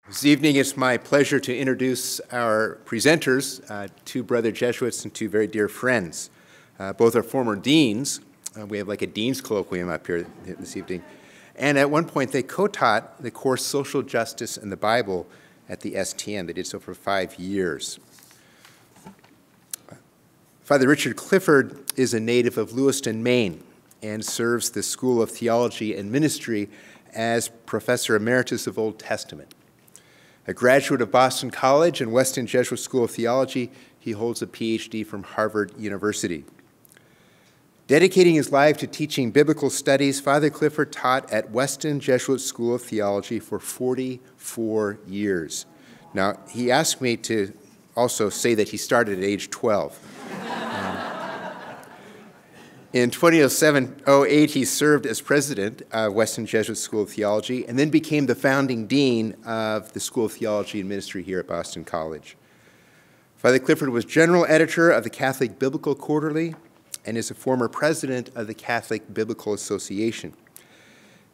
This evening, it's my pleasure to introduce our presenters, two brother Jesuits and two very dear friends. Both are former deans. We have like a dean's colloquium up here this evening. And at one point, they co-taught the course Social Justice and the Bible at the STN. They did so for 5 years. Father Richard Clifford is a native of Lewiston, Maine, and serves the School of Theology and Ministry as Professor Emeritus of Old Testament. A graduate of Boston College and Weston Jesuit School of Theology, he holds a PhD from Harvard University. Dedicating his life to teaching biblical studies, Father Clifford taught at Weston Jesuit School of Theology for 44 years. Now, he asked me to also say that he started at age 12. In 2007-08, he served as president of Weston Jesuit School of Theology and then became the founding dean of the School of Theology and Ministry here at Boston College. Father Clifford was general editor of the Catholic Biblical Quarterly and is a former president of the Catholic Biblical Association.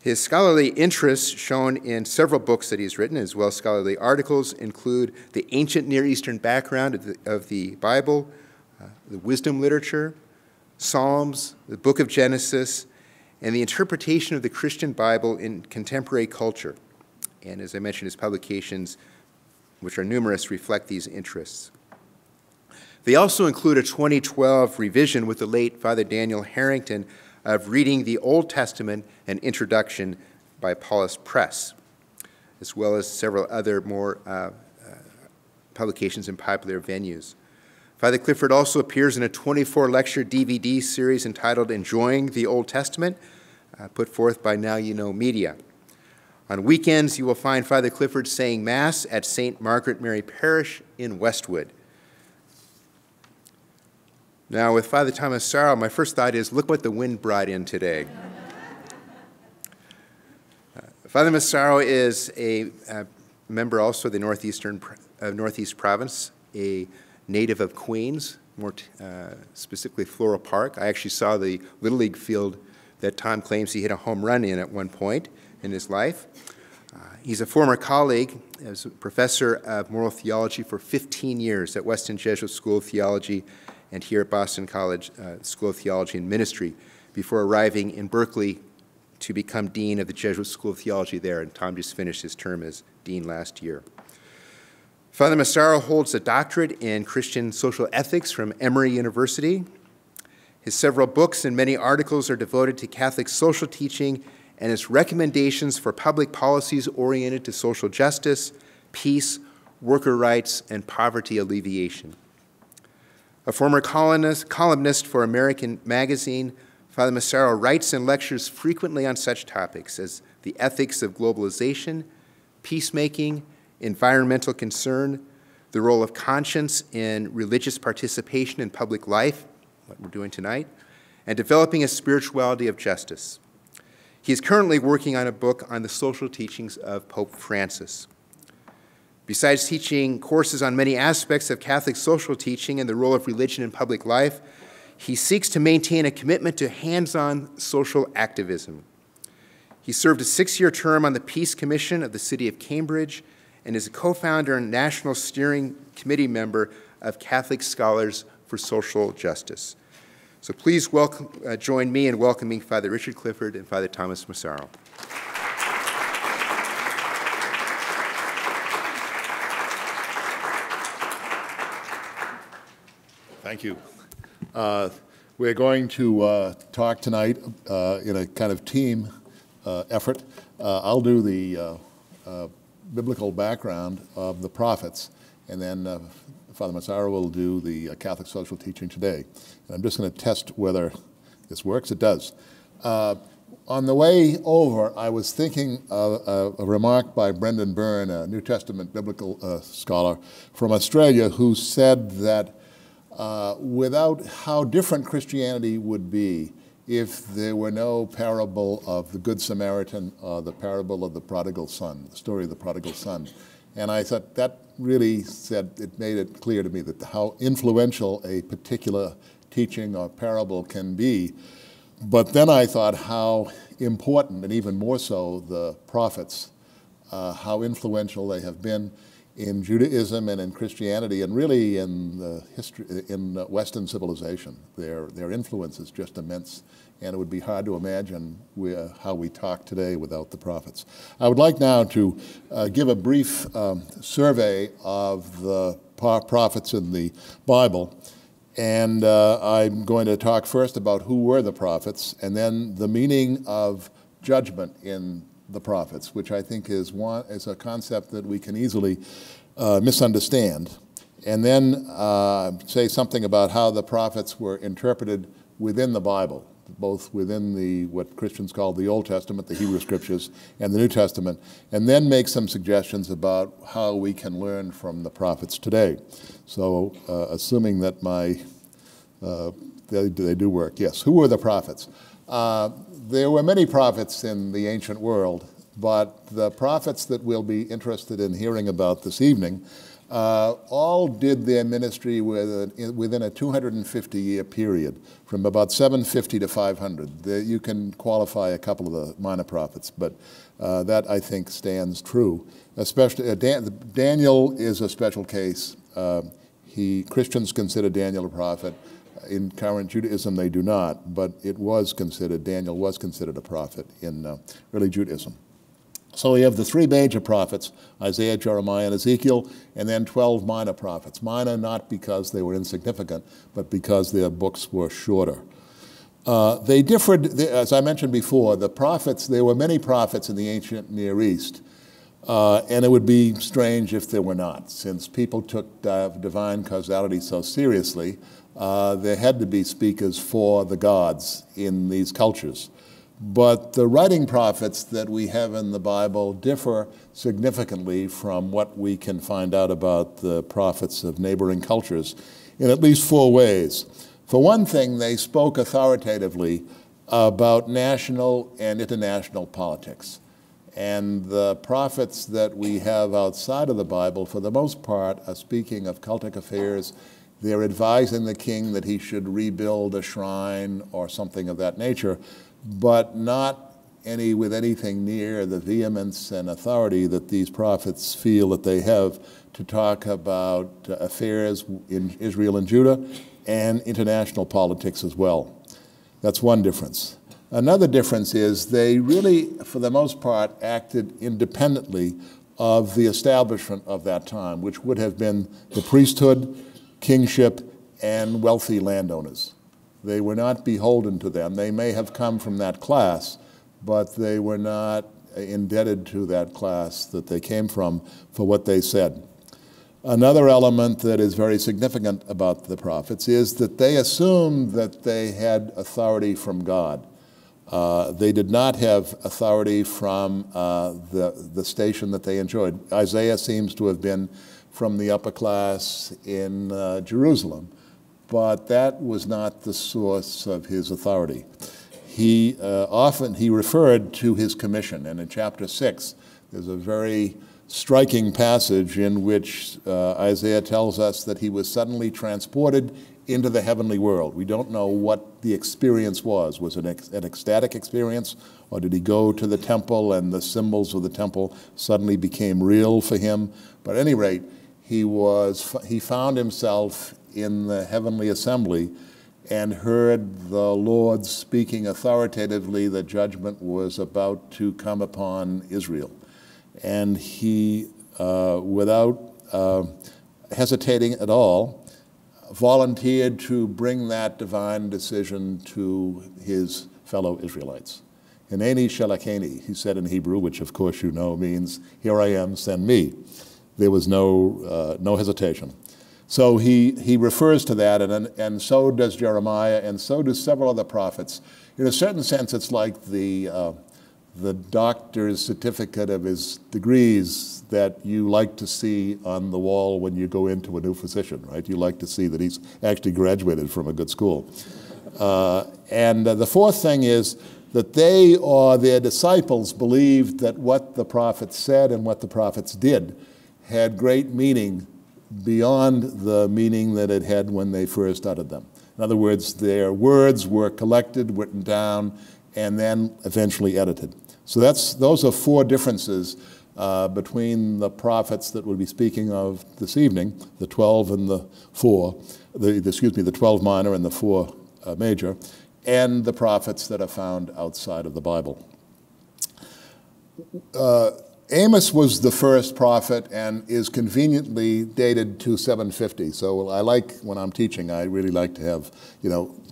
His scholarly interests, shown in several books that he's written, as well as scholarly articles, include the ancient Near Eastern background of the Bible, the wisdom literature, Psalms, the book of Genesis, and the interpretation of the Christian Bible in contemporary culture. And as I mentioned, his publications, which are numerous, reflect these interests. They also include a 2012 revision with the late Father Daniel Harrington of Reading the Old Testament, an Introduction by Paulus Press, as well as several other more publications in popular venues. Father Clifford also appears in a 24-lecture DVD series entitled Enjoying the Old Testament, put forth by Now You Know Media. On weekends, you will find Father Clifford saying Mass at St. Margaret Mary Parish in Westwood. Now, with Father Thomas Massaro, my first thought is, look what the wind brought in today. Father Massaro is a member also of the Northeast Province, a native of Queens, more specifically Floral Park. I actually saw the Little League field that Tom claims he hit a home run in at one point in his life. He's a former colleague as a professor of moral theology for 15 years at Weston Jesuit School of Theology and here at Boston College School of Theology and Ministry before arriving in Berkeley to become dean of the Jesuit School of Theology there, and Tom just finished his term as dean last year. Father Massaro holds a doctorate in Christian social ethics from Emory University. His several books and many articles are devoted to Catholic social teaching and his recommendations for public policies oriented to social justice, peace, worker rights, and poverty alleviation. A former columnist for American Magazine, Father Massaro writes and lectures frequently on such topics as the ethics of globalization, peacemaking, environmental concern, the role of conscience in religious participation in public life, what we're doing tonight, and developing a spirituality of justice. He is currently working on a book on the social teachings of Pope Francis. Besides teaching courses on many aspects of Catholic social teaching and the role of religion in public life, he seeks to maintain a commitment to hands-on social activism. He served a 6-year term on the Peace Commission of the City of Cambridge and is a co-founder and national steering committee member of Catholic Scholars for Social Justice. So please join me in welcoming Father Richard Clifford and Father Thomas Massaro. Thank you. We're going to talk tonight in a kind of team effort. I'll do the biblical background of the prophets, and then Father Massaro will do the Catholic social teaching today. And I'm just going to test whether this works. It does. On the way over, I was thinking of a remark by Brendan Byrne, a New Testament biblical scholar from Australia, who said that without how different Christianity would be if there were no parable of the Good Samaritan or the parable of the prodigal son, the story of the prodigal son. And I thought that really it made it clear to me that how influential a particular teaching or parable can be. But then I thought how important, and even more so, the prophets how influential they have been in Judaism and in Christianity, and really in the history in Western civilization. Their influence is just immense, and it would be hard to imagine how we talk today without the prophets. I would like now to give a brief survey of the prophets in the Bible, and I'm going to talk first about who were the prophets, and then the meaning of judgment in the prophets, which I think is a concept that we can easily misunderstand, and then say something about how the prophets were interpreted within the Bible, both within what Christians call the Old Testament, the Hebrew Scriptures, and the New Testament, and then make some suggestions about how we can learn from the prophets today. So, assuming that they do work, yes. Who were the prophets? There were many prophets in the ancient world, but the prophets that we'll be interested in hearing about this evening all did their ministry within a 250-year period, from about 750 to 500. You can qualify a couple of the minor prophets, but that, I think, stands true. Especially, Daniel is a special case. Christians consider Daniel a prophet. In current Judaism, they do not, but Daniel was considered a prophet in early Judaism. So we have the three major prophets, Isaiah, Jeremiah, and Ezekiel, and then 12 minor prophets. Minor not because they were insignificant, but because their books were shorter. They differed, as I mentioned before, there were many prophets in the ancient Near East, and it would be strange if there were not, since people took divine causality so seriously. There had to be speakers for the gods in these cultures. But the writing prophets that we have in the Bible differ significantly from what we can find out about the prophets of neighboring cultures in at least four ways. For one thing, they spoke authoritatively about national and international politics. And the prophets that we have outside of the Bible, for the most part, are speaking of cultic affairs. They're advising the king that he should rebuild a shrine or something of that nature, but not with anything near the vehemence and authority that these prophets feel that they have to talk about affairs in Israel and Judah and international politics as well. That's one difference. Another difference is they really, for the most part, acted independently of the establishment of that time, which would have been the priesthood, kingship, and wealthy landowners. They were not beholden to them. They may have come from that class, but they were not indebted to that class that they came from for what they said. Another element that is very significant about the prophets is that they assumed that they had authority from God. They did not have authority from the station that they enjoyed. Isaiah seems to have been from the upper class in Jerusalem, but that was not the source of his authority. He referred to his commission, and in chapter 6, there's a very striking passage in which Isaiah tells us that he was suddenly transported into the heavenly world. We don't know what the experience was. Was it an ecstatic experience, or did he go to the temple and the symbols of the temple suddenly became real for him? But at any rate, he found himself in the heavenly assembly and heard the Lord speaking authoritatively that judgment was about to come upon Israel. And he, without hesitating at all, volunteered to bring that divine decision to his fellow Israelites. Hineni shalakeni, he said in Hebrew, which of course you know means, here I am, send me. There was no hesitation. So he refers to that, and so does Jeremiah, and so do several other prophets. In a certain sense, it's like the doctor's certificate of his degrees that you like to see on the wall when you go into a new physician, right? You like to see that he's actually graduated from a good school. And the fourth thing is that they or their disciples believed that what the prophets said and what the prophets did had great meaning beyond the meaning that it had when they first uttered them. In other words, their words were collected, written down, and then eventually edited. So those are four differences between the prophets that we'll be speaking of this evening, the 12 and the 4, the 12 minor and the 4 major, and the prophets that are found outside of the Bible. Amos was the first prophet and is conveniently dated to 750. So I like, when I'm teaching, I really like to have,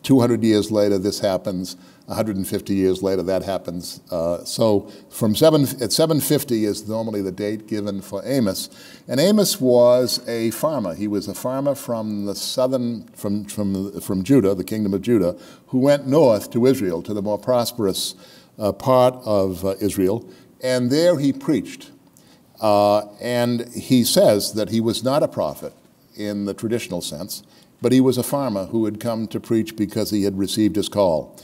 200 years later this happens, 150 years later that happens. So at 750 is normally the date given for Amos. And Amos was a farmer. He was a farmer from the southern, from Judah, the kingdom of Judah, who went north to Israel, to the more prosperous part of Israel. And there he preached. And he says that he was not a prophet in the traditional sense, but he was a farmer who had come to preach because he had received his call.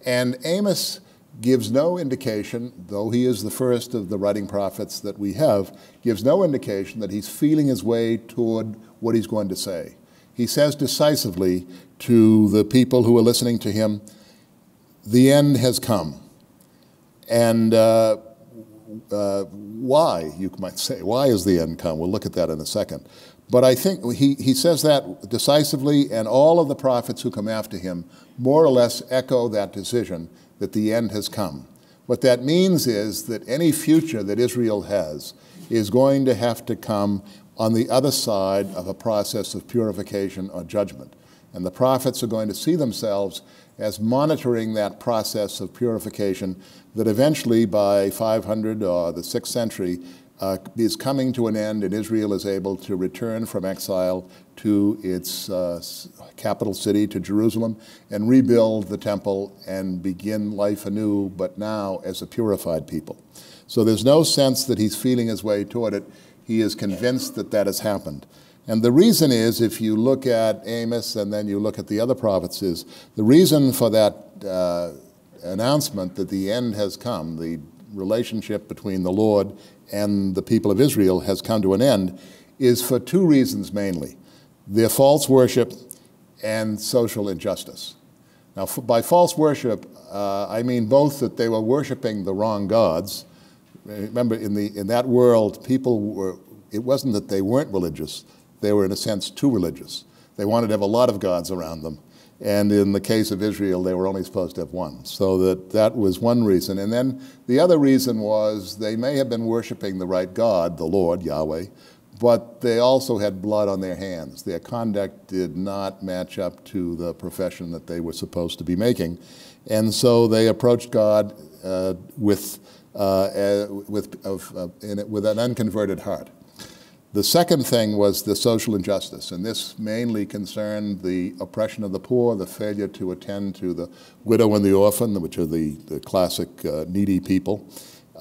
And Amos gives no indication, though he is the first of the writing prophets that we have, gives no indication that he's feeling his way toward what he's going to say. He says decisively to the people who are listening to him, the end has come. And why, you might say, why is the end come? We'll look at that in a second. But I think he says that decisively, and all of the prophets who come after him more or less echo that decision that the end has come. What that means is that any future that Israel has is going to have to come on the other side of a process of purification or judgment. And the prophets are going to see themselves as monitoring that process of purification that eventually by 500 or the 6th century is coming to an end, and Israel is able to return from exile to its capital city, to Jerusalem, and rebuild the temple and begin life anew, but now as a purified people. So there's no sense that he's feeling his way toward it. He is convinced that that has happened. And the reason is, if you look at Amos and then you look at the other prophets, is the reason for that announcement that the end has come, the relationship between the Lord and the people of Israel has come to an end, is for 2 reasons mainly: their false worship and social injustice. Now, by false worship, I mean both that they were worshiping the wrong gods. Remember, in that world, people were, it wasn't that they weren't religious, they were in a sense too religious. They wanted to have a lot of gods around them. And in the case of Israel, they were only supposed to have one. So that was one reason. And then the other reason was they may have been worshiping the right God, the Lord, Yahweh, but they also had blood on their hands. Their conduct did not match up to the profession that they were supposed to be making. And so they approached God with an unconverted heart. The second thing was the social injustice, and this mainly concerned the oppression of the poor, the failure to attend to the widow and the orphan, which are the classic needy people.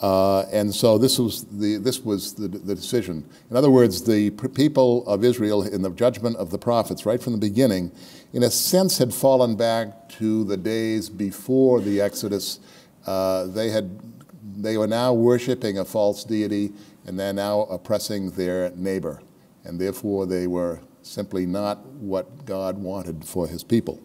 And so this was the decision. In other words, the people of Israel, in the judgment of the prophets right from the beginning, in a sense had fallen back to the days before the Exodus. They were now worshiping a false deity, and they're now oppressing their neighbor. And therefore, they were simply not what God wanted for his people.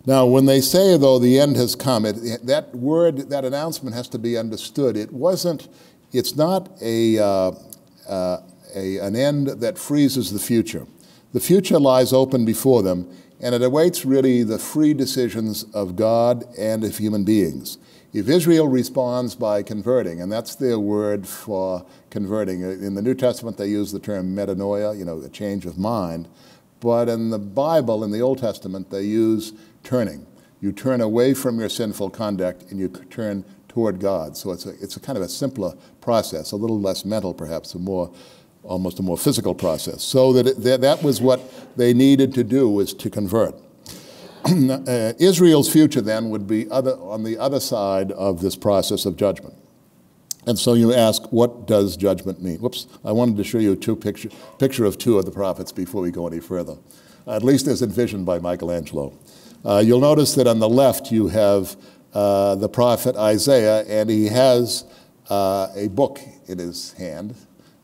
Now, when they say, though, the end has come, that word, that announcement has to be understood. It's not an end that freezes the future. The future lies open before them, and it awaits really the free decisions of God and of human beings. If Israel responds by converting, and that's their word for converting. In the New Testament, they use the term metanoia, a change of mind. But in the Bible, in the Old Testament, they use turning. You turn away from your sinful conduct and you turn toward God. So it's a kind of a simpler process, a little less mental perhaps, almost a more physical process. So that was what they needed to do, was to convert. Israel's future then would be on the other side of this process of judgment. And so you ask, what does judgment mean? Whoops, I wanted to show you a picture of 2 of the prophets before we go any further, at least as envisioned by Michelangelo. You'll notice that on the left you have the prophet Isaiah, and he has a book in his hand.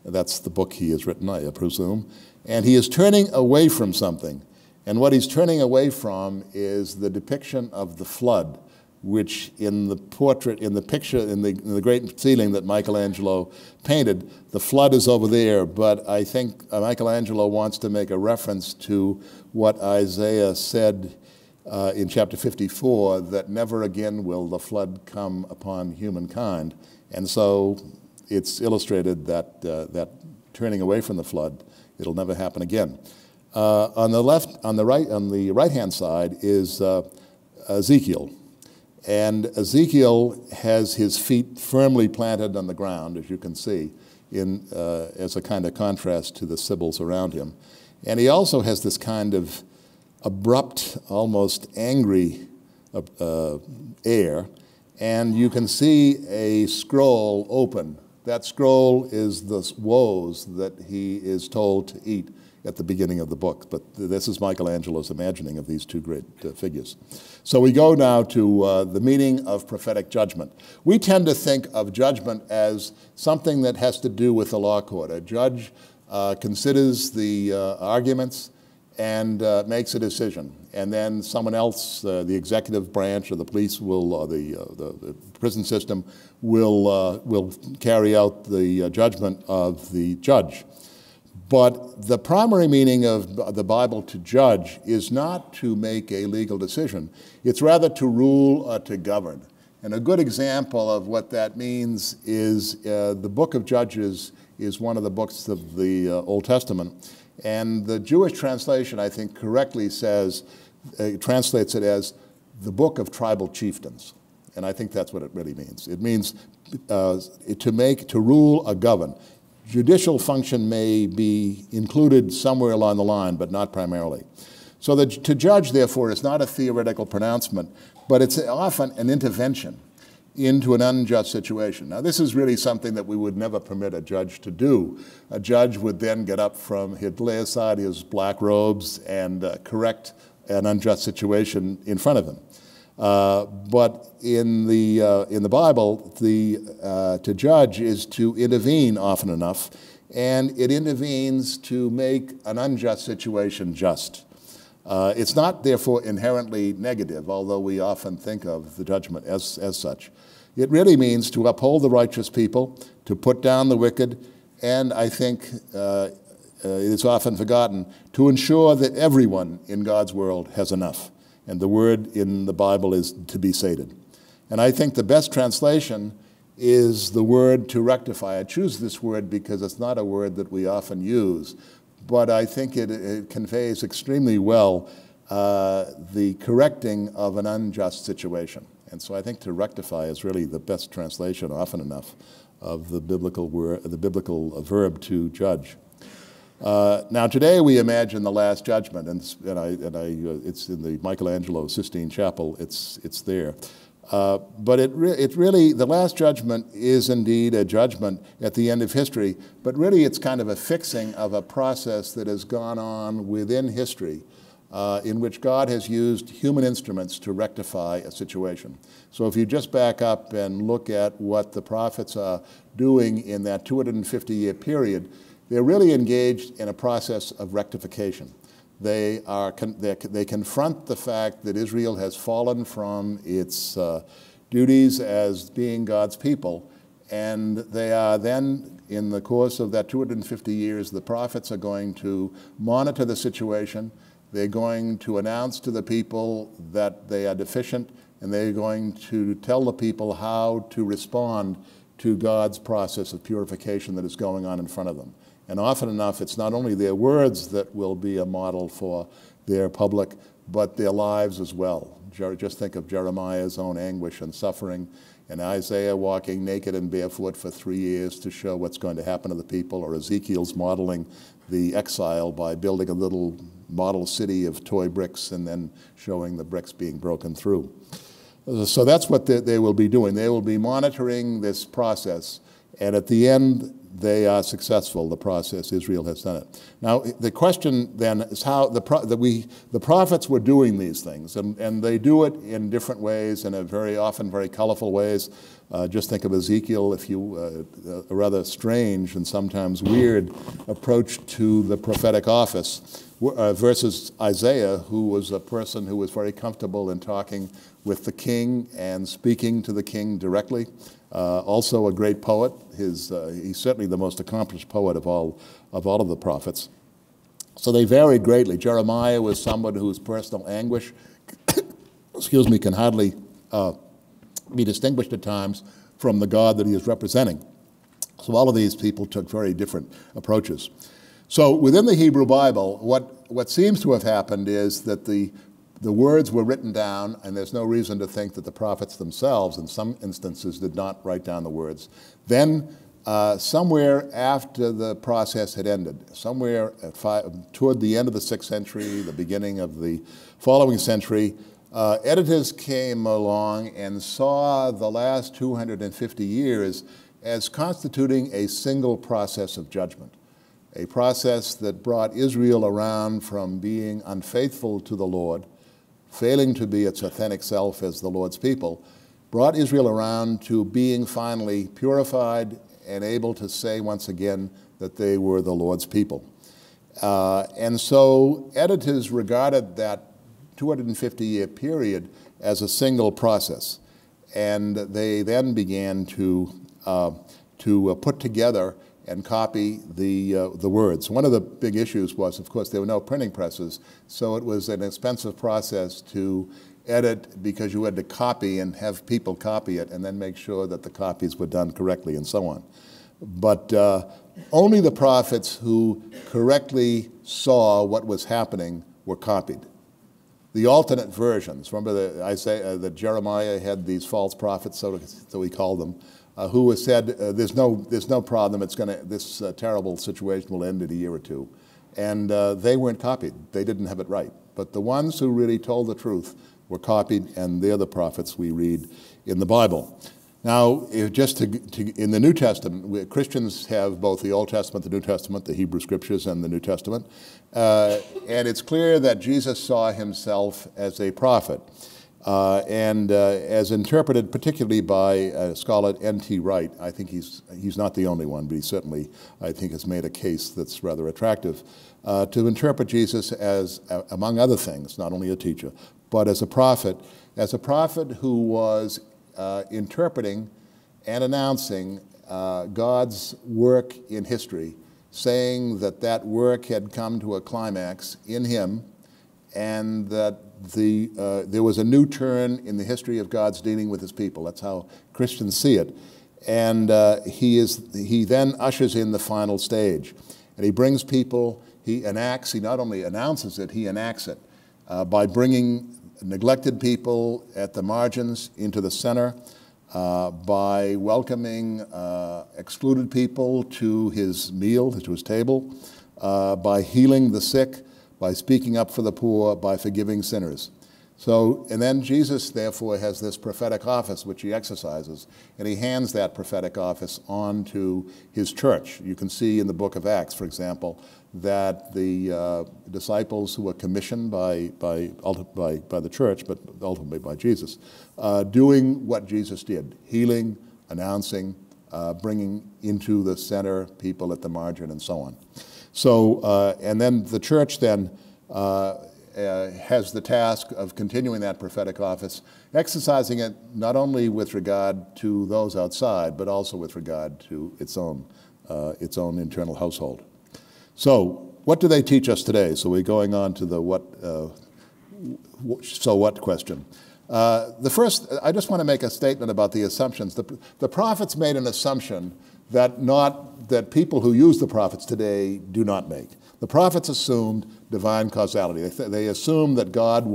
That's the book he has written, I presume. And he is turning away from something. And what he's turning away from is the depiction of the flood which in the portrait, in the picture, in the great ceiling that Michelangelo painted, the flood is over there, but I think Michelangelo wants to make a reference to what Isaiah said in chapter 54, that never again will the flood come upon humankind. And so it's illustrated that, that turning away from the flood, it'll never happen again. On the right-hand side is Ezekiel. And Ezekiel has his feet firmly planted on the ground, as you can see, as a kind of contrast to the sibyls around him. And he also has this kind of abrupt, almost angry air. And you can see a scroll open. That scroll is the woes that he is told to eat at the beginning of the book. But this is Michelangelo's imagining of these two great figures. So we go now to the meaning of prophetic judgment. We tend to think of judgment as something that has to do with the law court. A judge considers the arguments and makes a decision. And then someone else, the executive branch or the police will, or the prison system will carry out the judgment of the judge. But the primary meaning of the Bible to judge is not to make a legal decision. It's rather to rule or to govern. And a good example of what that means is the book of Judges is one of the books of the Old Testament. And the Jewish translation, I think, correctly says, translates it as the book of tribal chieftains. And I think that's what it really means. It means to rule or govern. Judicial function may be included somewhere along the line, but not primarily. So to judge, therefore, is not a theoretical pronouncement, but it's often an intervention into an unjust situation. Now, this is really something that we would never permit a judge to do. A judge would then get up he'd lay aside his black robes and correct an unjust situation in front of him. But in the Bible, to judge is to intervene often enough, and it intervenes to make an unjust situation just. It's not, therefore, inherently negative, although we often think of the judgment as such. It really means to uphold the righteous people, to put down the wicked, and I think it is often forgotten, to ensure that everyone in God's world has enough. And the word in the Bible is to be sated. And I think the best translation is the word to rectify. I choose this word because it's not a word that we often use, but I think it conveys extremely well the correcting of an unjust situation. And so I think to rectify is really the best translation often enough of the biblical word, the biblical verb to judge. Now today we imagine the Last Judgment, and it's in the Michelangelo Sistine Chapel. It's there, but it really the Last Judgment is indeed a judgment at the end of history. But really, it's kind of a fixing of a process that has gone on within history, in which God has used human instruments to rectify a situation. So if you just back up and look at what the prophets are doing in that 250-year period. They're really engaged in a process of rectification. They confront the fact that Israel has fallen from its duties as being God's people, and they are then, in the course of that 250 years, the prophets are going to monitor the situation. They're going to announce to the people that they are deficient, and they're going to tell the people how to respond to God's process of purification that is going on in front of them. And often enough, it's not only their words that will be a model for their public, but their lives as well. Just think of Jeremiah's own anguish and suffering, and Isaiah walking naked and barefoot for 3 years to show what's going to happen to the people, or Ezekiel's modeling the exile by building a little model city of toy bricks and then showing the bricks being broken through. So that's what they will be doing. They will be monitoring this process, and at the end, they are successful, the process. Israel has done it. Now, the question then is how the prophets were doing these things, and they do it in different ways, in a very often very colorful ways. Just think of Ezekiel, a rather strange and sometimes weird approach to the prophetic office. versus Isaiah, who was a person who was very comfortable in talking with the king and speaking to the king directly. Also a great poet. He's certainly the most accomplished poet of all of the prophets. So they varied greatly. Jeremiah was someone whose personal anguish, excuse me, can hardly be distinguished at times from the God that he is representing. So all of these people took very different approaches. So within the Hebrew Bible, what seems to have happened is that the words were written down, and there's no reason to think that the prophets themselves, in some instances, did not write down the words. Then, somewhere after the process had ended, somewhere toward the end of the 6th century, the beginning of the following century, editors came along and saw the last 250 years as constituting a single process of judgment. A process that brought Israel around from being unfaithful to the Lord, failing to be its authentic self as the Lord's people, brought Israel around to being finally purified and able to say once again that they were the Lord's people. And so editors regarded that 250-year period as a single process. And they then began to put together and copy the words. One of the big issues was, of course, there were no printing presses, so it was an expensive process to edit because you had to copy and have people copy it and then make sure that the copies were done correctly and so on. But only the prophets who correctly saw what was happening were copied. The alternate versions, remember that Jeremiah had these false prophets, so he called them, who has said, there's no problem, this terrible situation will end in a year or two. And they weren't copied. They didn't have it right. But the ones who really told the truth were copied, and they're the prophets we read in the Bible. Now, in the New Testament, Christians have both the Old Testament, the New Testament, the Hebrew Scriptures, and the New Testament. And it's clear that Jesus saw himself as a prophet. As interpreted particularly by scholar N.T. Wright, I think he's not the only one, but he certainly, I think, has made a case that's rather attractive, to interpret Jesus as, among other things, not only a teacher, but as a prophet who was interpreting and announcing God's work in history, saying that that work had come to a climax in him, and that there was a new turn in the history of God's dealing with his people. That's how Christians see it. And he then ushers in the final stage. And he brings people, he not only announces it, he enacts it by bringing neglected people at the margins into the center, by welcoming excluded people to his meal, to his table, by healing the sick, by speaking up for the poor, by forgiving sinners. So, and then Jesus, therefore, has this prophetic office which he exercises, and he hands that prophetic office on to his church. You can see in the book of Acts, for example, that the disciples who were commissioned by the church, but ultimately by Jesus, doing what Jesus did, healing, announcing, bringing into the center people at the margin, and so on. So, and then the church then has the task of continuing that prophetic office, exercising it not only with regard to those outside, but also with regard to its own internal household. So, what do they teach us today? So we're going on to the so what question. The first, I just want to make a statement about the assumptions. The prophets made an assumption that people who use the prophets today do not make. The prophets assumed divine causality. They assumed that God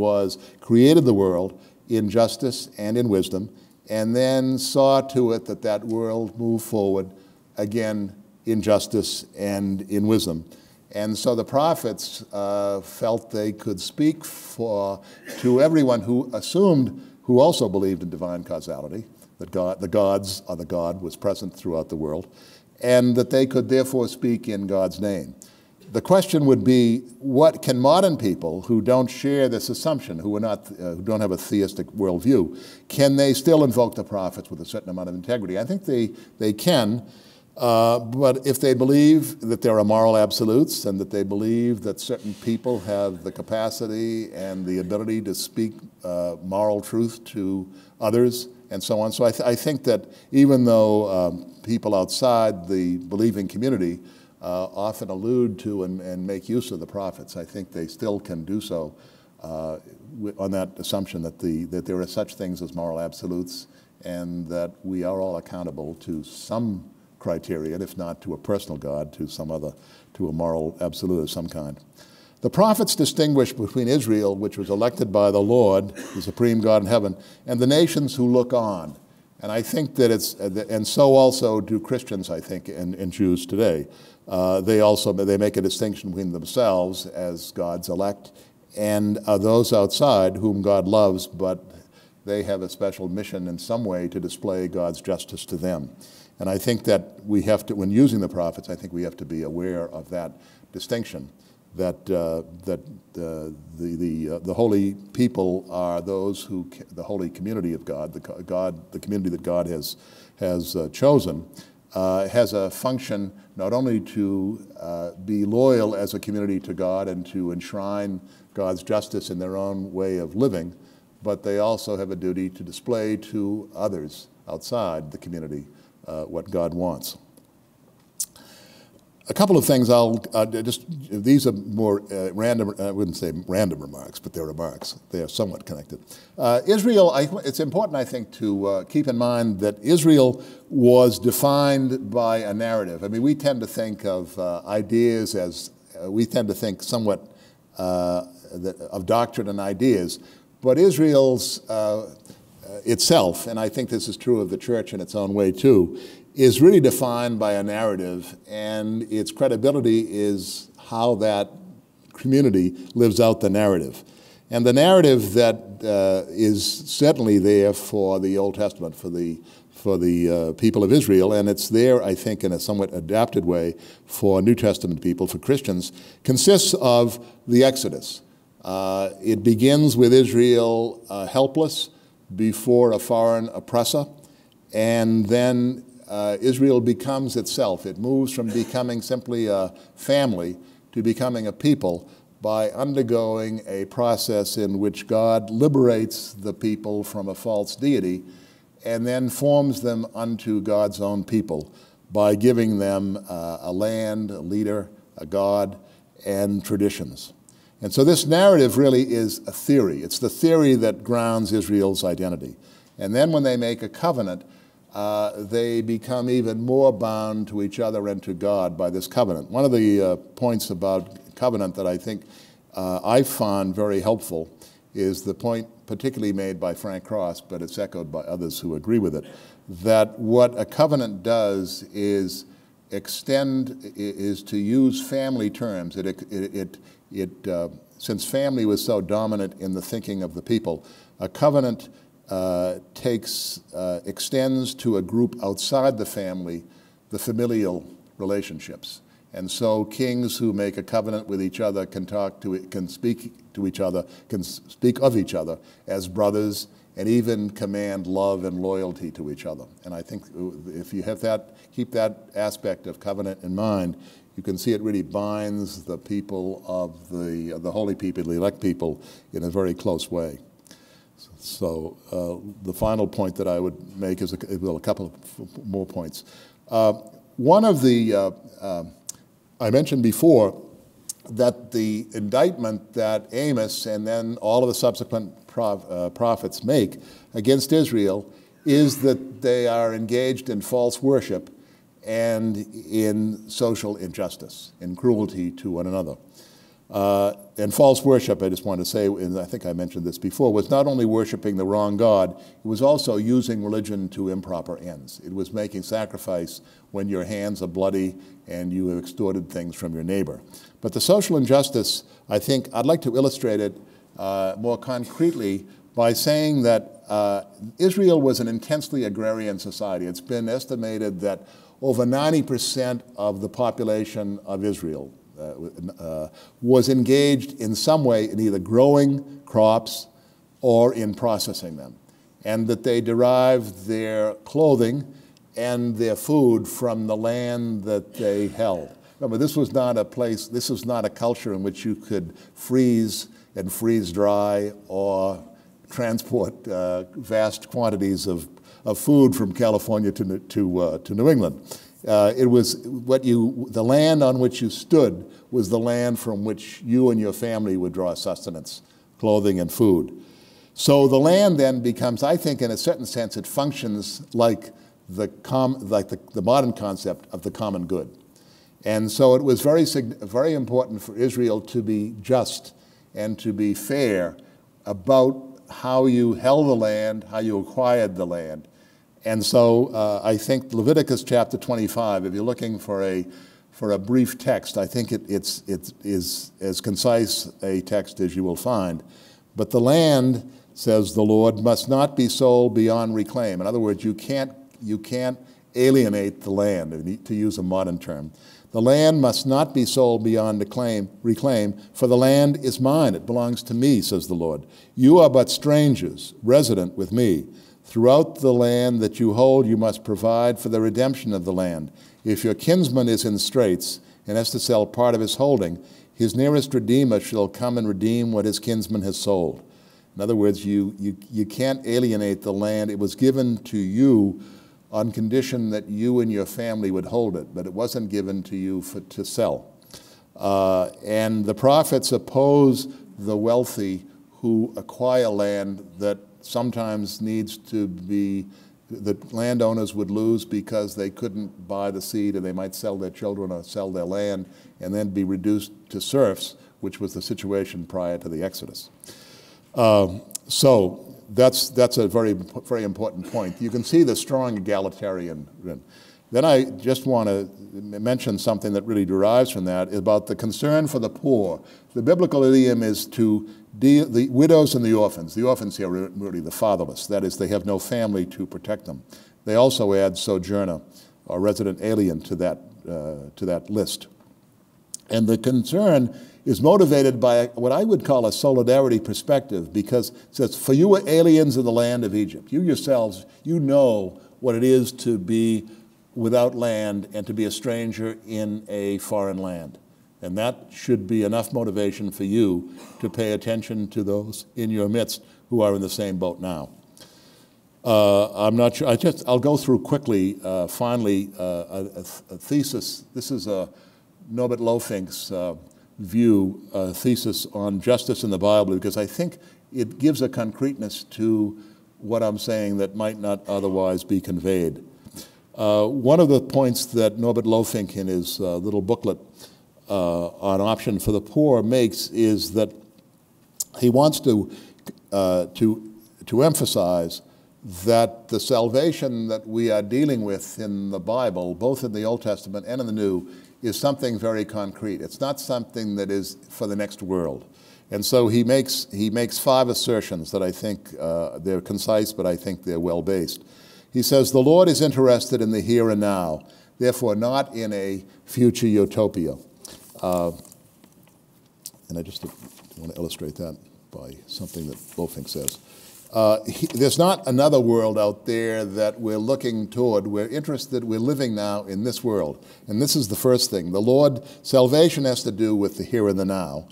created the world in justice and in wisdom, and then saw to it that that world moved forward again in justice and in wisdom. And so the prophets felt they could speak to everyone who also believed in divine causality, that God was present throughout the world, and that they could therefore speak in God's name. The question would be, what can modern people who don't share this assumption, who don't have a theistic worldview, can they still invoke the prophets with a certain amount of integrity? I think they can, But if they believe that there are moral absolutes and that they believe that certain people have the capacity and the ability to speak moral truth to others and so on. So I think that even though people outside the believing community often allude to and make use of the prophets, I think they still can do so on that assumption that there are such things as moral absolutes and that we are all accountable to some criterion, if not to a personal God, to a moral absolute of some kind. The prophets distinguish between Israel, which was elected by the Lord, the supreme God in heaven, and the nations who look on. And I think that and so also do Christians, I think, and Jews today. They make a distinction between themselves as God's elect and those outside whom God loves, but they have a special mission in some way to display God's justice to them. And I think that we have to, when using the prophets, I think we have to be aware of that distinction, that the holy people are those who, the holy community of God, the community that God has chosen, has a function not only to be loyal as a community to God and to enshrine God's justice in their own way of living, but they also have a duty to display to others outside the community what God wants. A couple of things these are more random, I wouldn't say random remarks, but they're remarks. They are somewhat connected. Israel, it's important, I think, to keep in mind that Israel was defined by a narrative. I mean, we tend to think of ideas as, we tend to think somewhat of doctrine and ideas, but Israel's itself, and I think this is true of the church in its own way too, is really defined by a narrative, and its credibility is how that community lives out the narrative. And the narrative that is certainly there for the Old Testament, for the people of Israel, and it's there, I think, in a somewhat adapted way for New Testament people, for Christians, consists of the Exodus. It begins with Israel helpless before a foreign oppressor, and then Israel becomes itself. It moves from becoming simply a family to becoming a people by undergoing a process in which God liberates the people from a false deity and then forms them unto God's own people by giving them a land, a leader, a God, and traditions. And so this narrative really is a theory. It's the theory that grounds Israel's identity. And then when they make a covenant, they become even more bound to each other and to God by this covenant. One of the points about covenant that I think I found very helpful is the point particularly made by Frank Cross, but it's echoed by others who agree with it, that what a covenant does is is to use family terms. Since family was so dominant in the thinking of the people, a covenant extends to a group outside the family the familial relationships. And so kings who make a covenant with each other can speak of each other as brothers, and even command love and loyalty to each other. And I think if you have keep that aspect of covenant in mind, you can see it really binds the people of the holy people, the elect people, in a very close way. So the final point that I would make is a couple of more points. One of the, I mentioned before that the indictment that Amos and then all of the subsequent prophets make against Israel is that they are engaged in false worship and in social injustice, in cruelty to one another. And false worship, I just want to say, and I think I mentioned this before, was not only worshiping the wrong God, it was also using religion to improper ends. It was making sacrifice when your hands are bloody and you have extorted things from your neighbor. But the social injustice, I think, I'd like to illustrate it more concretely by saying that Israel was an intensely agrarian society. It's been estimated that over 90% of the population of Israel was engaged in some way in either growing crops or in processing them, and that they derived their clothing and their food from the land that they held. Remember, this was not a place, this was not a culture in which you could freeze and freeze dry or transport vast quantities of food from California to New England. It was the land on which you stood was the land from which you and your family would draw sustenance, clothing, and food. So the land then becomes, I think, in a certain sense, it functions like the modern concept of the common good. And so it was very important for Israel to be just and to be fair about how you held the land, how you acquired the land. And so I think Leviticus chapter 25, if you're looking for a brief text, I think it is as concise a text as you will find. But the land, says the Lord, must not be sold beyond reclaim. In other words, you can't alienate the land, to use a modern term. The land must not be sold beyond reclaim, for the land is mine, it belongs to me, says the Lord. You are but strangers, resident with me. Throughout the land that you hold, you must provide for the redemption of the land. If your kinsman is in straits and has to sell part of his holding, his nearest redeemer shall come and redeem what his kinsman has sold. In other words, you can't alienate the land. It was given to you on condition that you and your family would hold it, but it wasn't given to you to sell. And the prophets oppose the wealthy who acquire land that sometimes needs to be, the landowners would lose because they couldn't buy the seed, and they might sell their children or sell their land and then be reduced to serfs, which was the situation prior to the Exodus. So that's a very, very important point. You can see the strong egalitarian. Then I just want to mention something that really derives from that, about the concern for the poor. The biblical idiom is to deal the widows and the orphans. The orphans here are really the fatherless. That is, they have no family to protect them. They also add sojourner or resident alien to that list. And the concern is motivated by what I would call a solidarity perspective, because it says, for you were aliens in the land of Egypt. You yourselves, you know what it is to be without land and to be a stranger in a foreign land. And that should be enough motivation for you to pay attention to those in your midst who are in the same boat now. I'm not sure, I'll go through quickly, finally, a thesis. This is Norbert Lofink's thesis on justice in the Bible, because I think it gives a concreteness to what I'm saying that might not otherwise be conveyed. One of the points that Norbert Lofink in his little booklet on Option for the Poor makes is that he wants to emphasize that the salvation that we are dealing with in the Bible, both in the Old Testament and in the New, is something very concrete. It's not something that is for the next world. And so he makes 5 assertions that I think they're concise, but I think they're well-based. He says, the Lord is interested in the here and now, therefore not in a future utopia. And I just want to illustrate that by something that Lofink says. There's not another world out there that we're looking toward. We're interested, we're living now in this world. And this is the first thing. The Lord, salvation has to do with the here and the now.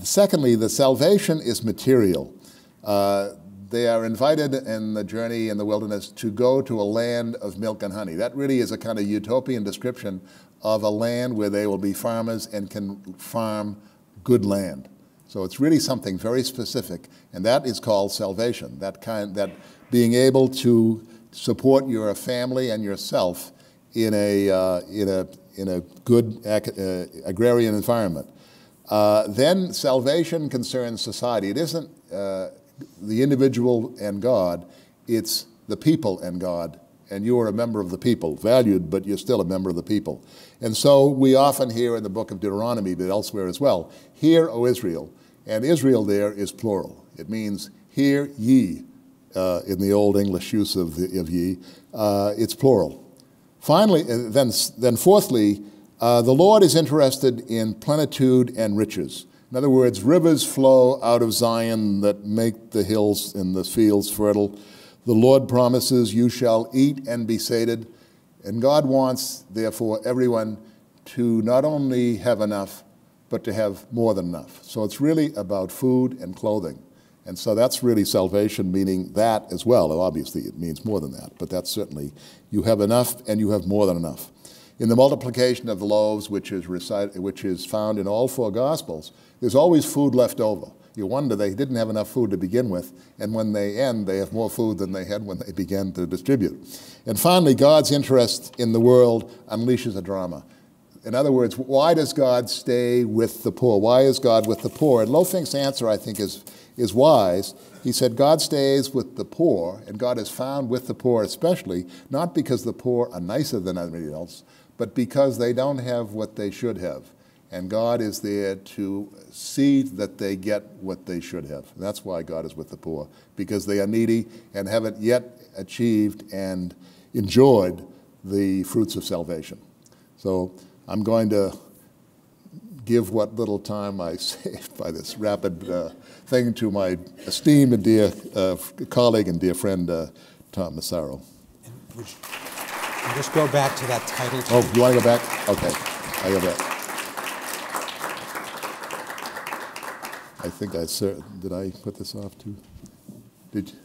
Secondly, the salvation is material. They are invited in the journey in the wilderness to go to a land of milk and honey. That really is a kind of utopian description of a land where they will be farmers and can farm good land. So it's really something very specific, and that is called salvation. That being able to support your family and yourself in a good agrarian environment. Then salvation concerns society. It isn't the individual and God, it's the people and God. And you are a member of the people, valued, but you're still a member of the people. And so we often hear in the book of Deuteronomy, but elsewhere as well, hear, O Israel. And Israel there is plural. It means hear ye, in the Old English use of ye. It's plural. Finally, then fourthly, the Lord is interested in plenitude and riches. In other words, rivers flow out of Zion that make the hills and the fields fertile. The Lord promises, you shall eat and be sated. And God wants, therefore, everyone to not only have enough, but to have more than enough. So it's really about food and clothing. And so that's really salvation, meaning that as well. Obviously, it means more than that, but that's certainly, you have enough and you have more than enough. In the multiplication of the loaves, which is found in all four Gospels, there's always food left over. You wonder, they didn't have enough food to begin with, and when they end, they have more food than they had when they began to distribute. And finally, God's interest in the world unleashes a drama. In other words, why does God stay with the poor? Why is God with the poor? And Lofink's answer, I think, is wise. He said, God stays with the poor, and God is found with the poor especially, not because the poor are nicer than everybody else, but because they don't have what they should have. And God is there to see that they get what they should have. And that's why God is with the poor, because they are needy and haven't yet achieved and enjoyed the fruits of salvation. So I'm going to give what little time I saved by this rapid thing to my esteemed and dear colleague and dear friend, Tom Massaro. And just go back to that title. Oh, you want to go back? Okay, I go back. I think did I put this off too? Did you?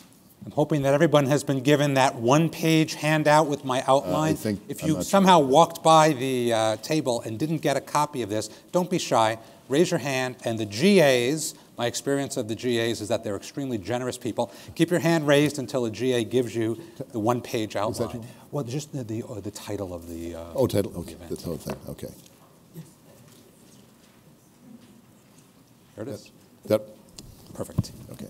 I'm hoping that everyone has been given that one-page handout with my outline. If you somehow walked by the table and didn't get a copy of this, don't be shy. Raise your hand. And the GAs, my experience of the GAs is that they're extremely generous people. Keep your hand raised until a GA gives you the one-page outline. Well, just the title of the title. Okay, the whole thing. Okay. There it is. Yep. Perfect. Okay.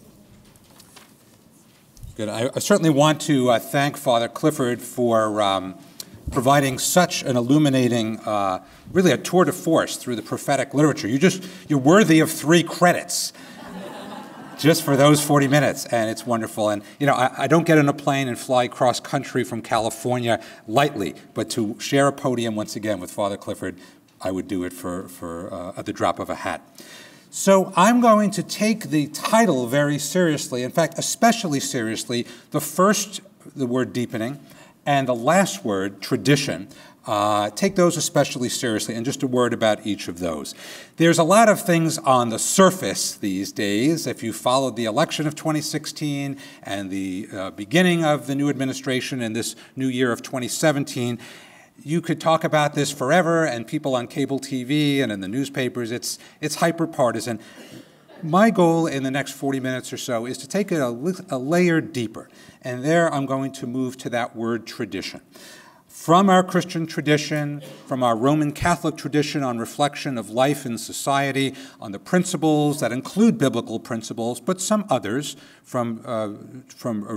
Good. I certainly want to thank Father Clifford for providing such an illuminating, really a tour de force through the prophetic literature. You're worthy of 3 credits just for those 40 minutes, and it's wonderful. And you know, I don't get on a plane and fly cross country from California lightly, but to share a podium once again with Father Clifford, I would do it for at the drop of a hat. So I'm going to take the title very seriously, in fact, especially seriously, the word deepening, and the last word, tradition. Take those especially seriously, and just a word about each of those. There's a lot of things on the surface these days. If you followed the election of 2016 and the beginning of the new administration and this new year of 2017, you could talk about this forever, and people on cable TV and in the newspapers, it's hyper-partisan. My goal in the next 40 minutes or so is to take it a layer deeper, and there I'm going to move to that word tradition. From our Christian tradition, from our Roman Catholic tradition on reflection of life in society, on the principles that include biblical principles, but some others from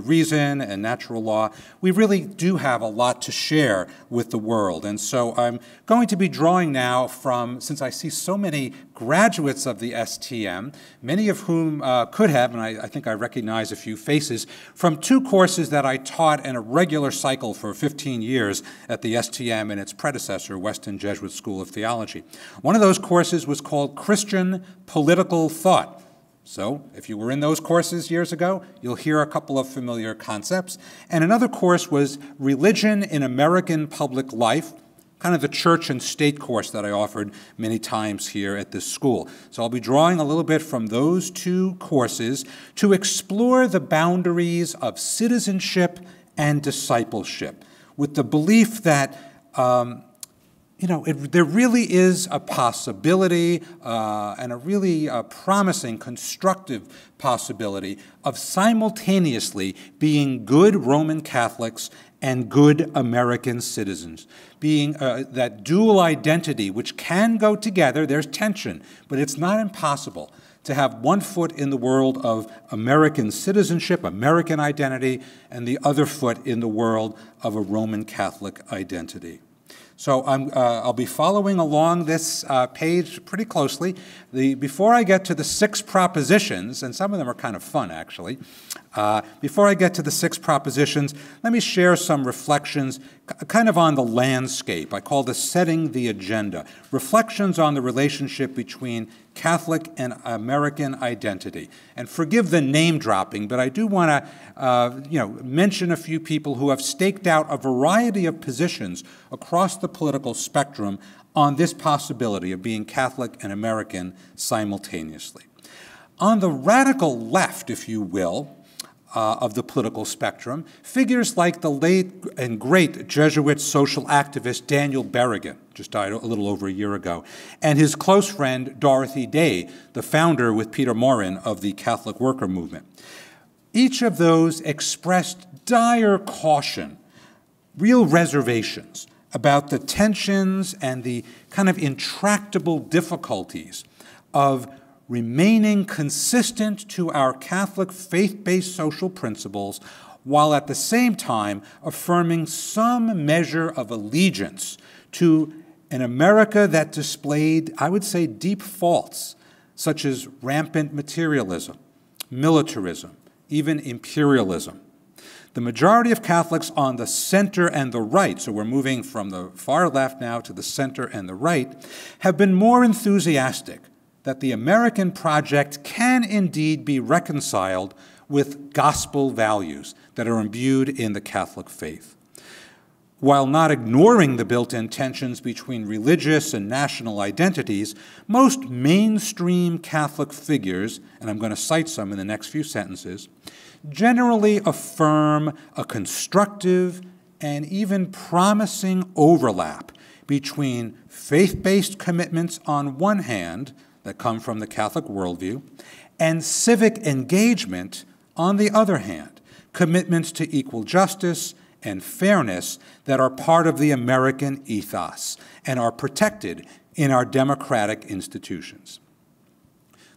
reason and natural law, we really do have a lot to share with the world. And so I'm going to be drawing now from, since I see so many graduates of the STM, many of whom could have, and I think I recognize a few faces, from 2 courses that I taught in a regular cycle for 15 years at the STM and its predecessor, Weston Jesuit School of Theology. One of those courses was called Christian Political Thought. So if you were in those courses years ago, you'll hear a couple of familiar concepts. And another course was Religion in American Public Life, kind of the church and state course that I offered many times here at this school. So I'll be drawing a little bit from those 2 courses to explore the boundaries of citizenship and discipleship, with the belief that there really is a possibility and a really promising, constructive possibility of simultaneously being good Roman Catholics and good American citizens, being that dual identity which can go together. There's tension, but it's not impossible to have one foot in the world of American citizenship, American identity, and the other foot in the world of a Roman Catholic identity. So I'll be following along this page pretty closely. Before I get to the 6 propositions, and some of them are kind of fun, actually, before I get to the 6 propositions, let me share some reflections kind of on the landscape. I call this setting the agenda. Reflections on the relationship between Catholic and American Identity. And forgive the name dropping, but I do want to mention a few people who have staked out a variety of positions across the political spectrum on this possibility of being Catholic and American simultaneously. On the radical left, if you will, of the political spectrum, figures like the late and great Jesuit social activist Daniel Berrigan, just died a little over a year ago, and his close friend Dorothy Day, the founder with Peter Maurin of the Catholic Worker Movement. Each of those expressed dire caution, real reservations about the tensions and the kind of intractable difficulties of remaining consistent to our Catholic faith-based social principles while at the same time affirming some measure of allegiance to an America that displayed, I would say, deep faults, such as rampant materialism, militarism, even imperialism. The majority of Catholics on the center and the right, so we're moving from the far left now to the center and the right, have been more enthusiastic that the American project can indeed be reconciled with gospel values that are imbued in the Catholic faith. While not ignoring the built-in tensions between religious and national identities, most mainstream Catholic figures, and I'm going to cite some in the next few sentences, generally affirm a constructive and even promising overlap between faith-based commitments on one hand that come from the Catholic worldview, and civic engagement on the other hand, commitments to equal justice and fairness that are part of the American ethos and are protected in our democratic institutions.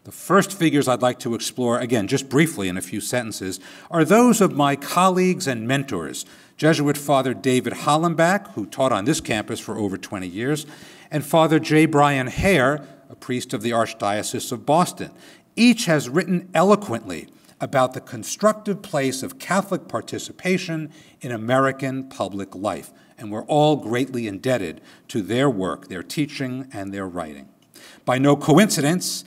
The first figures I'd like to explore, again, just briefly in a few sentences, are those of my colleagues and mentors, Jesuit Father David Hollenbach, who taught on this campus for over 20 years, and Father J. Brian Hare, a priest of the Archdiocese of Boston. Each has written eloquently about the constructive place of Catholic participation in American public life, and we're all greatly indebted to their work, their teaching, and their writing. By no coincidence,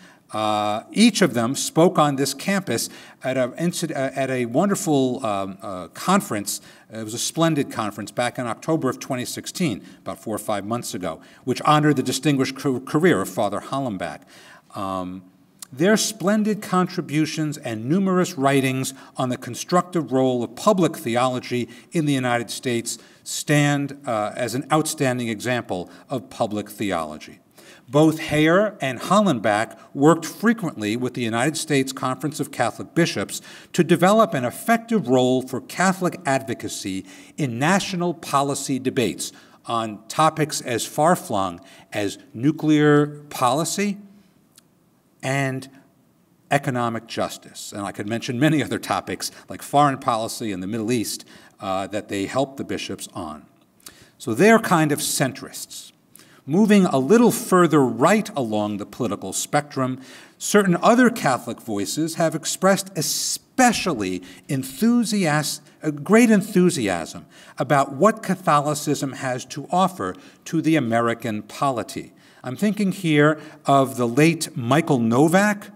each of them spoke on this campus at a wonderful conference. It was a splendid conference back in October of 2016, about 4 or 5 months ago, which honored the distinguished career of Father Hollenbach. Their splendid contributions and numerous writings on the constructive role of public theology in the United States stand as an outstanding example of public theology. Both Hare and Hollenbach worked frequently with the United States Conference of Catholic Bishops to develop an effective role for Catholic advocacy in national policy debates on topics as far-flung as nuclear policy and economic justice. And I could mention many other topics like foreign policy in the Middle East that they helped the bishops on. So they're kind of centrists. Moving a little further right along the political spectrum, certain other Catholic voices have expressed especially great enthusiasm about what Catholicism has to offer to the American polity. I'm thinking here of the late Michael Novak,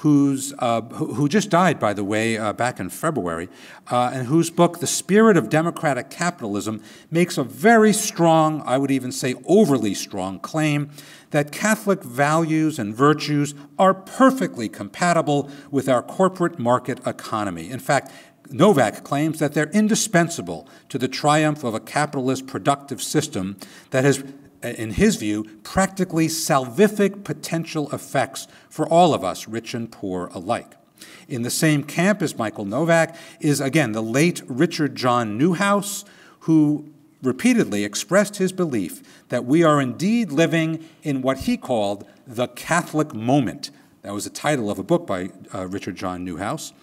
who just died, by the way, back in February, and whose book, The Spirit of Democratic Capitalism, makes a very strong, I would even say overly strong, claim that Catholic values and virtues are perfectly compatible with our corporate market economy. In fact, Novak claims that they're indispensable to the triumph of a capitalist productive system that has, in his view, practically salvific potential effects for all of us, rich and poor alike. In the same camp as Michael Novak is, again, the late Richard John Newhouse, who repeatedly expressed his belief that we are indeed living in what he called the Catholic moment. That was the title of a book by Richard John Newhouse.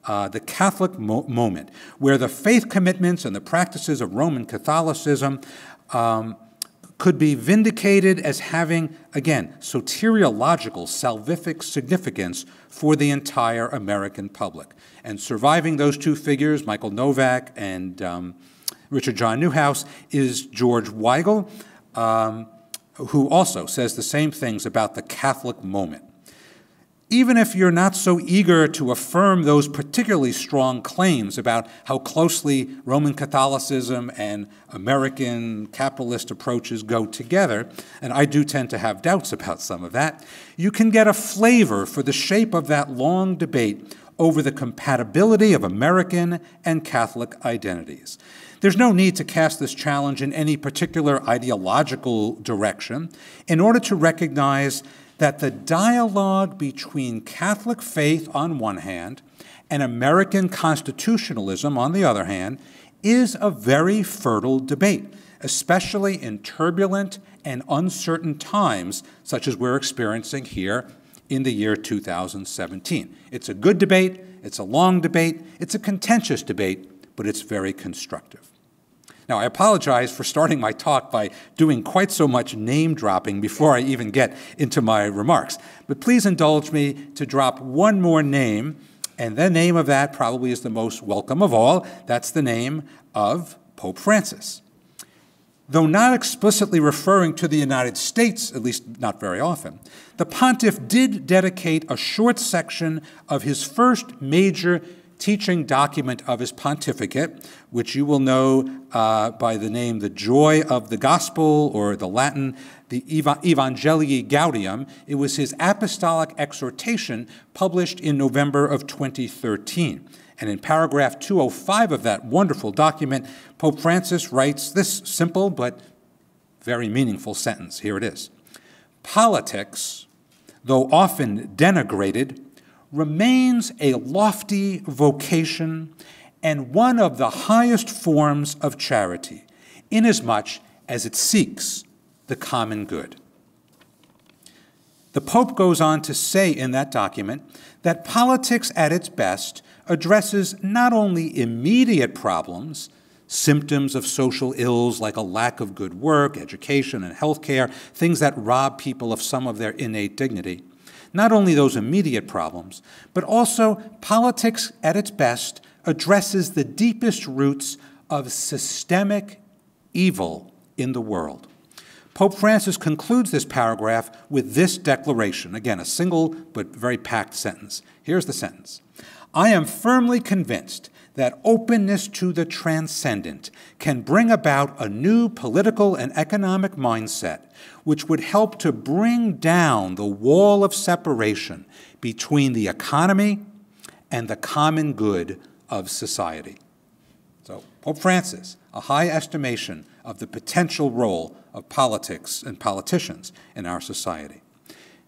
The Catholic moment, where the faith commitments and the practices of Roman Catholicism could be vindicated as having, again, soteriological, salvific significance for the entire American public. And surviving those two figures, Michael Novak and Richard John Newhouse, is George Weigel, who also says the same things about the Catholic moment. Even if you're not so eager to affirm those particularly strong claims about how closely Roman Catholicism and American capitalist approaches go together, and I do tend to have doubts about some of that, you can get a flavor for the shape of that long debate over the compatibility of American and Catholic identities. There's no need to cast this challenge in any particular ideological direction in order to recognize that the dialogue between Catholic faith on one hand and American constitutionalism on the other hand is a very fertile debate, especially in turbulent and uncertain times such as we're experiencing here in the year 2017. It's a good debate, it's a long debate, it's a contentious debate, but it's very constructive. Now, I apologize for starting my talk by doing quite so much name-dropping before I even get into my remarks. But please indulge me to drop one more name, and the name of that probably is the most welcome of all. That's the name of Pope Francis. Though not explicitly referring to the United States, at least not very often, the pontiff did dedicate a short section of his first major teaching document of his pontificate, which you will know by the name The Joy of the Gospel, or the Latin, the Evangelii Gaudium. It was his apostolic exhortation published in November of 2013. And in paragraph 205 of that wonderful document, Pope Francis writes this simple but very meaningful sentence. Here it is. Politics, though often denigrated, remains a lofty vocation and one of the highest forms of charity, inasmuch as it seeks the common good. The Pope goes on to say in that document that politics at its best addresses not only immediate problems, symptoms of social ills like a lack of good work, education, and health care, things that rob people of some of their innate dignity, not only those immediate problems, but also politics at its best addresses the deepest roots of systemic evil in the world. Pope Francis concludes this paragraph with this declaration, again, a single but very packed sentence. Here's the sentence. I am firmly convinced that openness to the transcendent can bring about a new political and economic mindset which would help to bring down the wall of separation between the economy and the common good of society. So, Pope Francis, a high estimation of the potential role of politics and politicians in our society.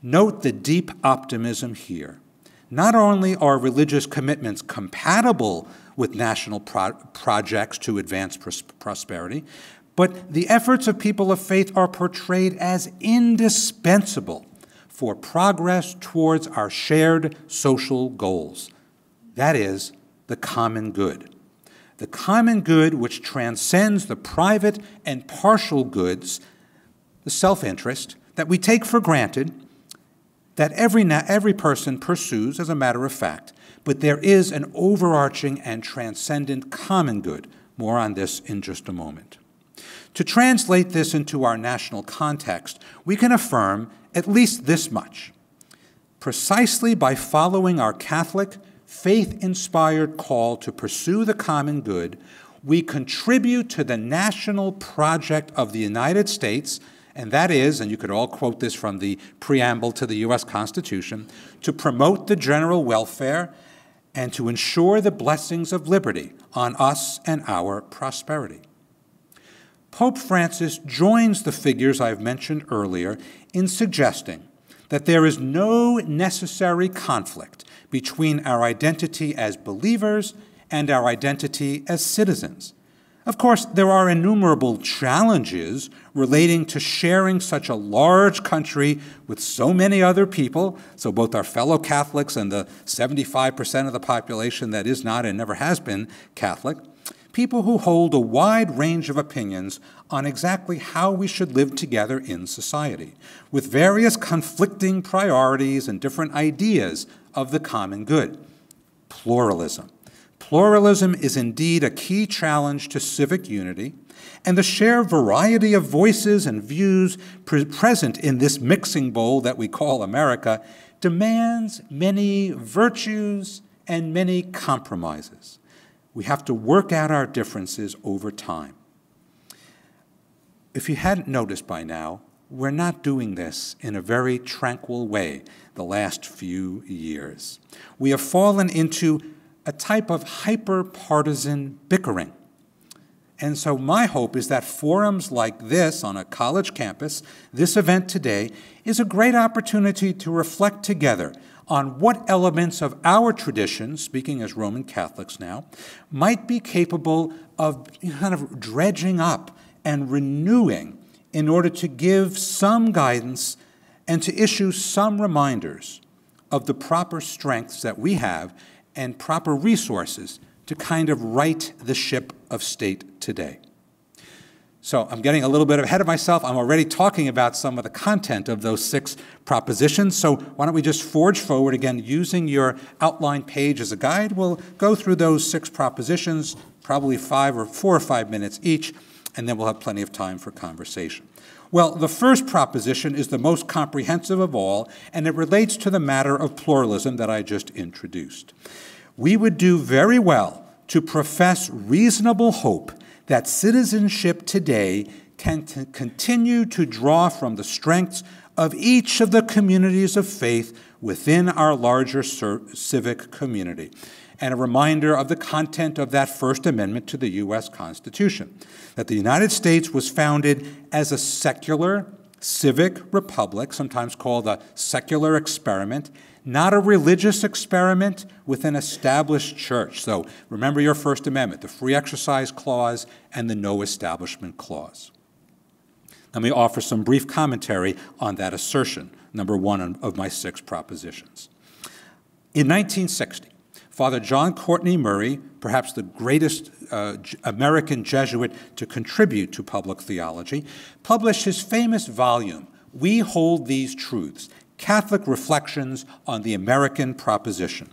Note the deep optimism here. Not only are religious commitments compatible with national projects to advance prosperity, but the efforts of people of faith are portrayed as indispensable for progress towards our shared social goals. That is, the common good. The common good which transcends the private and partial goods, the self-interest, that we take for granted, that every person pursues as a matter of fact, but there is an overarching and transcendent common good. More on this in just a moment. To translate this into our national context, we can affirm at least this much. Precisely by following our Catholic, faith-inspired call to pursue the common good, we contribute to the national project of the United States, and that is, and you could all quote this from the preamble to the U.S. Constitution, to promote the general welfare and to ensure the blessings of liberty on us and our prosperity. Pope Francis joins the figures I've mentioned earlier in suggesting that there is no necessary conflict between our identity as believers and our identity as citizens. Of course, there are innumerable challenges relating to sharing such a large country with so many other people, so both our fellow Catholics and the 75% of the population that is not and never has been Catholic, people who hold a wide range of opinions on exactly how we should live together in society, with various conflicting priorities and different ideas of the common good. Pluralism. Pluralism is indeed a key challenge to civic unity, and the sheer variety of voices and views present in this mixing bowl that we call America demands many virtues and many compromises. We have to work out our differences over time. If you hadn't noticed by now, we're not doing this in a very tranquil way the last few years. We have fallen into a type of hyper-partisan bickering. And so my hope is that forums like this on a college campus, this event today, is a great opportunity to reflect together on what elements of our tradition, speaking as Roman Catholics now, might be capable of kind of dredging up and renewing in order to give some guidance and to issue some reminders of the proper strengths that we have and proper resources to kind of right the ship of state today. So I'm getting a little bit ahead of myself. I'm already talking about some of the content of those 6 propositions. So why don't we just forge forward again using your outline page as a guide. We'll go through those 6 propositions, probably 4 or 5 minutes each, and then we'll have plenty of time for conversation. Well, the first proposition is the most comprehensive of all, and it relates to the matter of pluralism that I just introduced. We would do very well to profess reasonable hope that citizenship today can continue to draw from the strengths of each of the communities of faith within our larger civic community, and a reminder of the content of that First Amendment to the U.S. Constitution, that the United States was founded as a secular civic republic, sometimes called a secular experiment, not a religious experiment with an established church. So remember your First Amendment, the Free Exercise Clause and the No Establishment Clause. Let me offer some brief commentary on that assertion, number 1 of my 6 propositions. In 1960, Father John Courtney Murray, perhaps the greatest American Jesuit to contribute to public theology, published his famous volume, We Hold These Truths, Catholic Reflections on the American Proposition.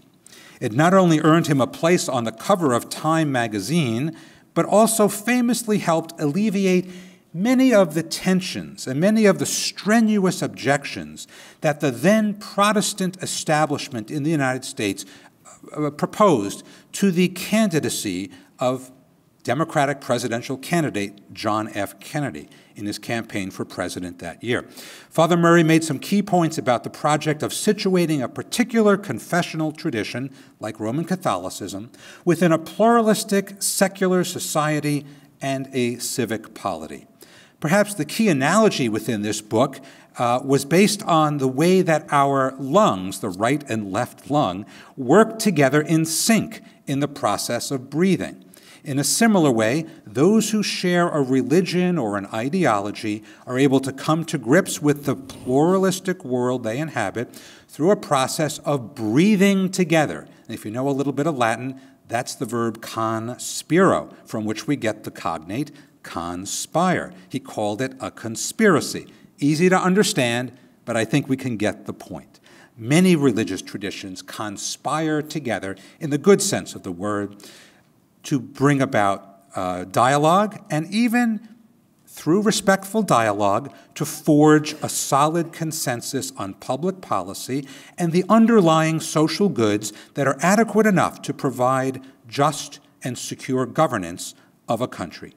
It not only earned him a place on the cover of Time magazine, but also famously helped alleviate many of the tensions and many of the strenuous objections that the then Protestant establishment in the United States proposed to the candidacy of Democratic presidential candidate John F. Kennedy in his campaign for president that year. Father Murray made some key points about the project of situating a particular confessional tradition, like Roman Catholicism, within a pluralistic secular society and a civic polity. Perhaps the key analogy within this book was based on the way that our lungs, the right and left lung, work together in sync in the process of breathing. In a similar way, those who share a religion or an ideology are able to come to grips with the pluralistic world they inhabit through a process of breathing together. And if you know a little bit of Latin, that's the verb conspiro, from which we get the cognate conspire. He called it a conspiracy. Easy to understand, but I think we can get the point. Many religious traditions conspire together, in the good sense of the word, to bring about dialogue, and even through respectful dialogue, to forge a solid consensus on public policy and the underlying social goods that are adequate enough to provide just and secure governance of a country.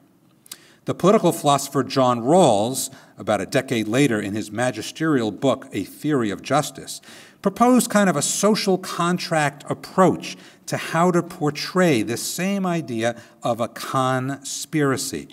The political philosopher John Rawls, about a decade later in his magisterial book, A Theory of Justice, proposed kind of a social contract approach to how to portray this same idea of a conspiracy.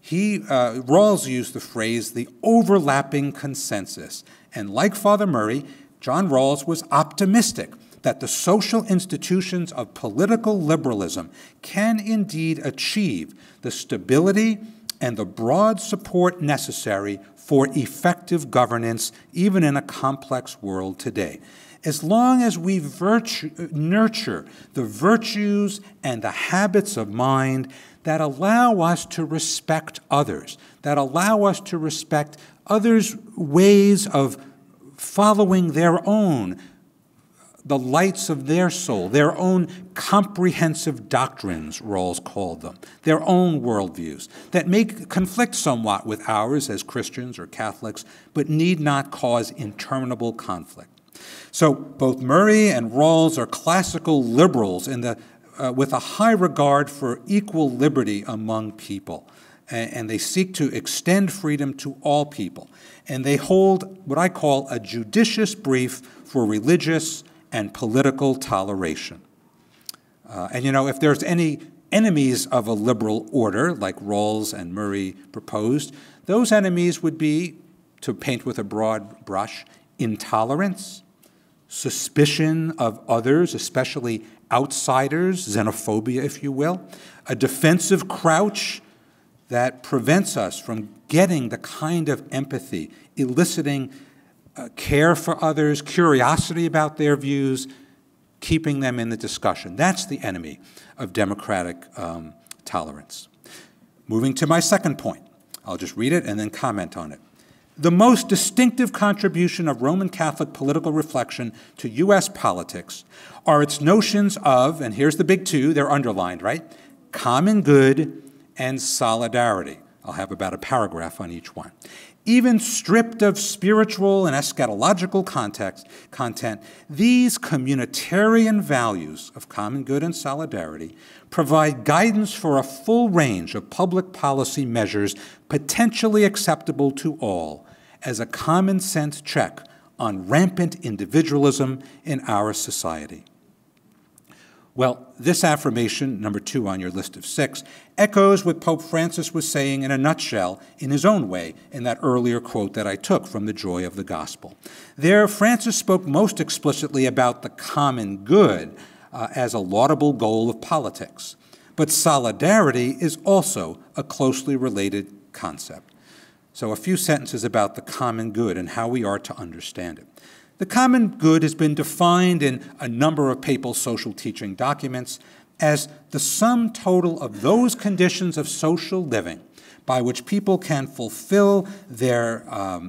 Rawls used the phrase, the overlapping consensus. And like Father Murray, John Rawls was optimistic that the social institutions of political liberalism can indeed achieve the stability and the broad support necessary for effective governance, even in a complex world today. As long as we nurture the virtues and the habits of mind that allow us to respect others, that allow us to respect others' ways of following their own the lights of their soul, their own comprehensive doctrines, Rawls called them, their own worldviews, that may conflict somewhat with ours as Christians or Catholics, but need not cause interminable conflict. So both Murray and Rawls are classical liberals with a high regard for equal liberty among people. And they seek to extend freedom to all people. And they hold what I call a judicious brief for religious and political toleration. And if there's any enemies of a liberal order, like Rawls and Murray proposed, those enemies would be, to paint with a broad brush, intolerance, suspicion of others, especially outsiders, xenophobia, if you will, a defensive crouch that prevents us from getting the kind of empathy, eliciting care for others, curiosity about their views, keeping them in the discussion. That's the enemy of democratic tolerance. Moving to my second point. I'll just read it and then comment on it. The most distinctive contribution of Roman Catholic political reflection to U.S. politics are its notions of, and here's the big two, they're underlined, right? Common good and solidarity. I'll have about a paragraph on each one. Even stripped of spiritual and eschatological content, these communitarian values of common good and solidarity provide guidance for a full range of public policy measures potentially acceptable to all as a common sense check on rampant individualism in our society. Well, this affirmation, number 2 on your list of 6, echoes what Pope Francis was saying in a nutshell, in his own way, in that earlier quote that I took from The Joy of the Gospel. There, Francis spoke most explicitly about the common good as a laudable goal of politics. But solidarity is also a closely related concept. So a few sentences about the common good and how we are to understand it. The common good has been defined in a number of papal social teaching documents as the sum total of those conditions of social living by which people can fulfill their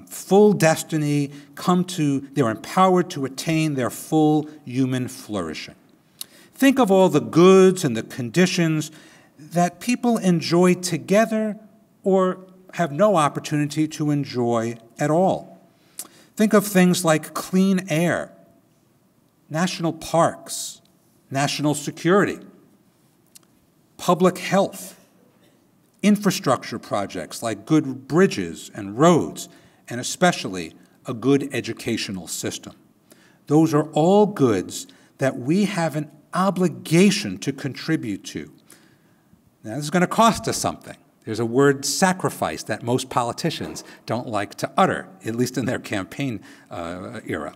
full destiny, they're empowered to attain their full human flourishing. Think of all the goods and the conditions that people enjoy together or have no opportunity to enjoy at all. Think of things like clean air, national parks, national security, public health, infrastructure projects like good bridges and roads, and especially a good educational system. Those are all goods that we have an obligation to contribute to. Now, this is going to cost us something. There's a word sacrifice that most politicians don't like to utter, at least in their campaign era.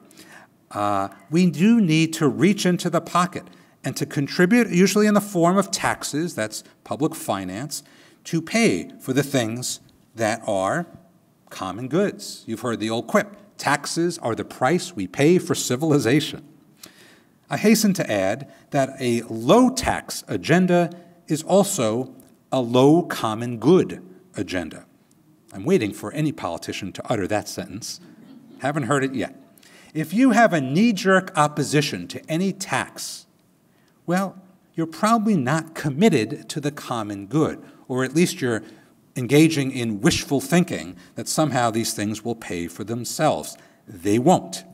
We do need to reach into the pocket and to contribute, usually in the form of taxes, that's public finance, to pay for the things that are common goods. You've heard the old quip, taxes are the price we pay for civilization. I hasten to add that a low-tax agenda is also a low common good agenda. I'm waiting for any politician to utter that sentence. Haven't heard it yet. If you have a knee-jerk opposition to any tax, well, you're probably not committed to the common good, or at least you're engaging in wishful thinking that somehow these things will pay for themselves. They won't.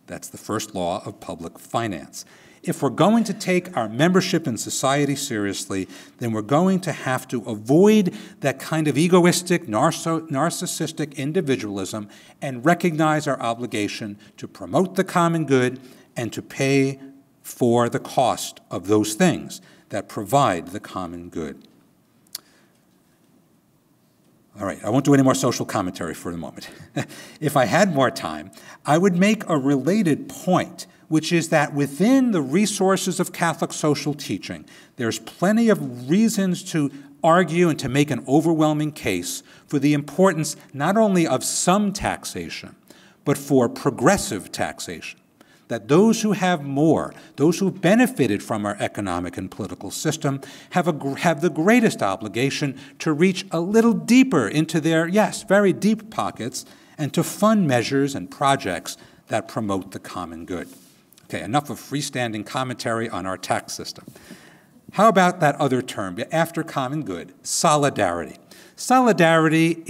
That's the first law of public finance. If we're going to take our membership in society seriously, then we're going to have to avoid that kind of egoistic, narcissistic individualism and recognize our obligation to promote the common good and to pay for the cost of those things that provide the common good. All right, I won't do any more social commentary for the moment. If I had more time, I would make a related point, which is that within the resources of Catholic social teaching, there's plenty of reasons to argue and to make an overwhelming case for the importance not only of some taxation, but for progressive taxation. That those who have more, those who benefited from our economic and political system, have the greatest obligation to reach a little deeper into their, yes, very deep pockets, and to fund measures and projects that promote the common good. Okay, enough of freestanding commentary on our tax system. How about that other term, after common good, solidarity? Solidarity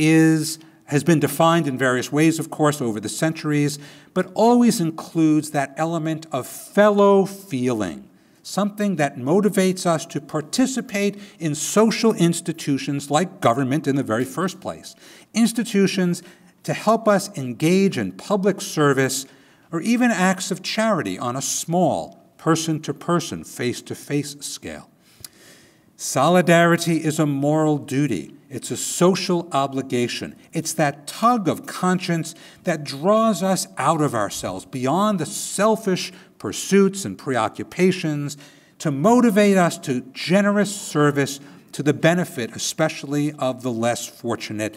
has been defined in various ways, of course, over the centuries, but always includes that element of fellow feeling, something that motivates us to participate in social institutions like government in the very first place, institutions to help us engage in public service or even acts of charity on a small, person-to-person, face-to-face scale. Solidarity is a moral duty. It's a social obligation. It's that tug of conscience that draws us out of ourselves, beyond the selfish pursuits and preoccupations, to motivate us to generous service to the benefit, especially of the less fortunate,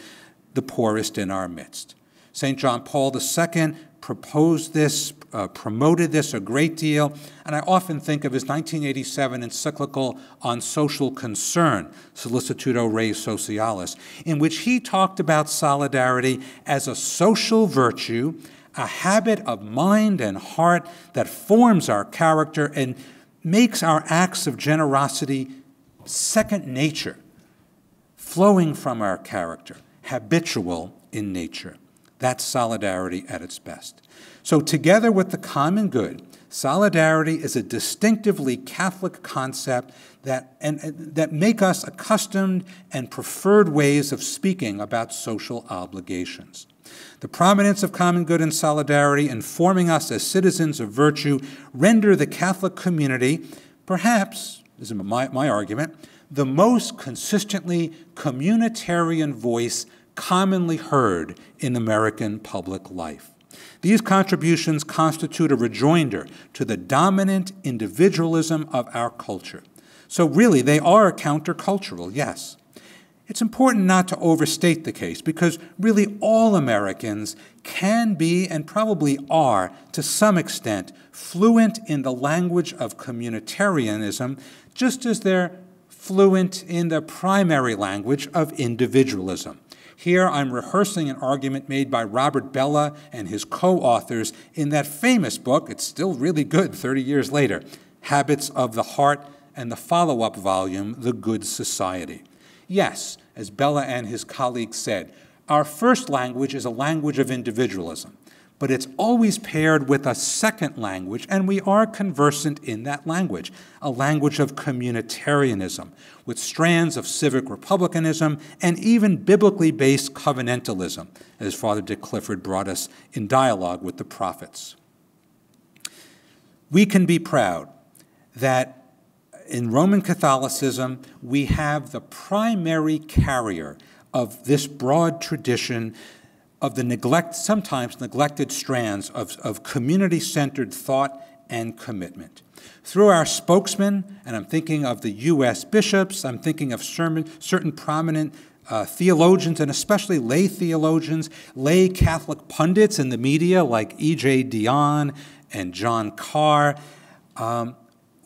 the poorest in our midst. St. John Paul II proposed this, promoted this a great deal, and I often think of his 1987 encyclical on social concern, Solicitudo Rei Socialis, in which he talked about solidarity as a social virtue, a habit of mind and heart that forms our character and makes our acts of generosity second nature, flowing from our character, habitual in nature. That's solidarity at its best. So together with the common good, solidarity is a distinctively Catholic concept that make us accustomed and preferred ways of speaking about social obligations. The prominence of common good and solidarity in forming us as citizens of virtue render the Catholic community, perhaps, this is my argument, the most consistently communitarian voice commonly heard in American public life. These contributions constitute a rejoinder to the dominant individualism of our culture. So really, they are countercultural, yes. It's important not to overstate the case, because really all Americans can be and probably are, to some extent, fluent in the language of communitarianism, just as they're fluent in the primary language of individualism. Here I'm rehearsing an argument made by Robert Bellah and his co-authors in that famous book, it's still really good 30 years later, Habits of the Heart, and the follow-up volume, The Good Society. Yes, as Bellah and his colleagues said, our first language is a language of individualism, but it's always paired with a second language, and we are conversant in that language, a language of communitarianism, with strands of civic republicanism and even biblically based covenantalism, as Father Dick Clifford brought us in dialogue with the prophets. We can be proud that in Roman Catholicism, we have the primary carrier of this broad tradition of the sometimes neglected strands of community-centered thought and commitment. Through our spokesmen, and I'm thinking of the U.S. bishops, I'm thinking of certain prominent theologians, and especially lay theologians, lay Catholic pundits in the media like E.J. Dionne and John Carr,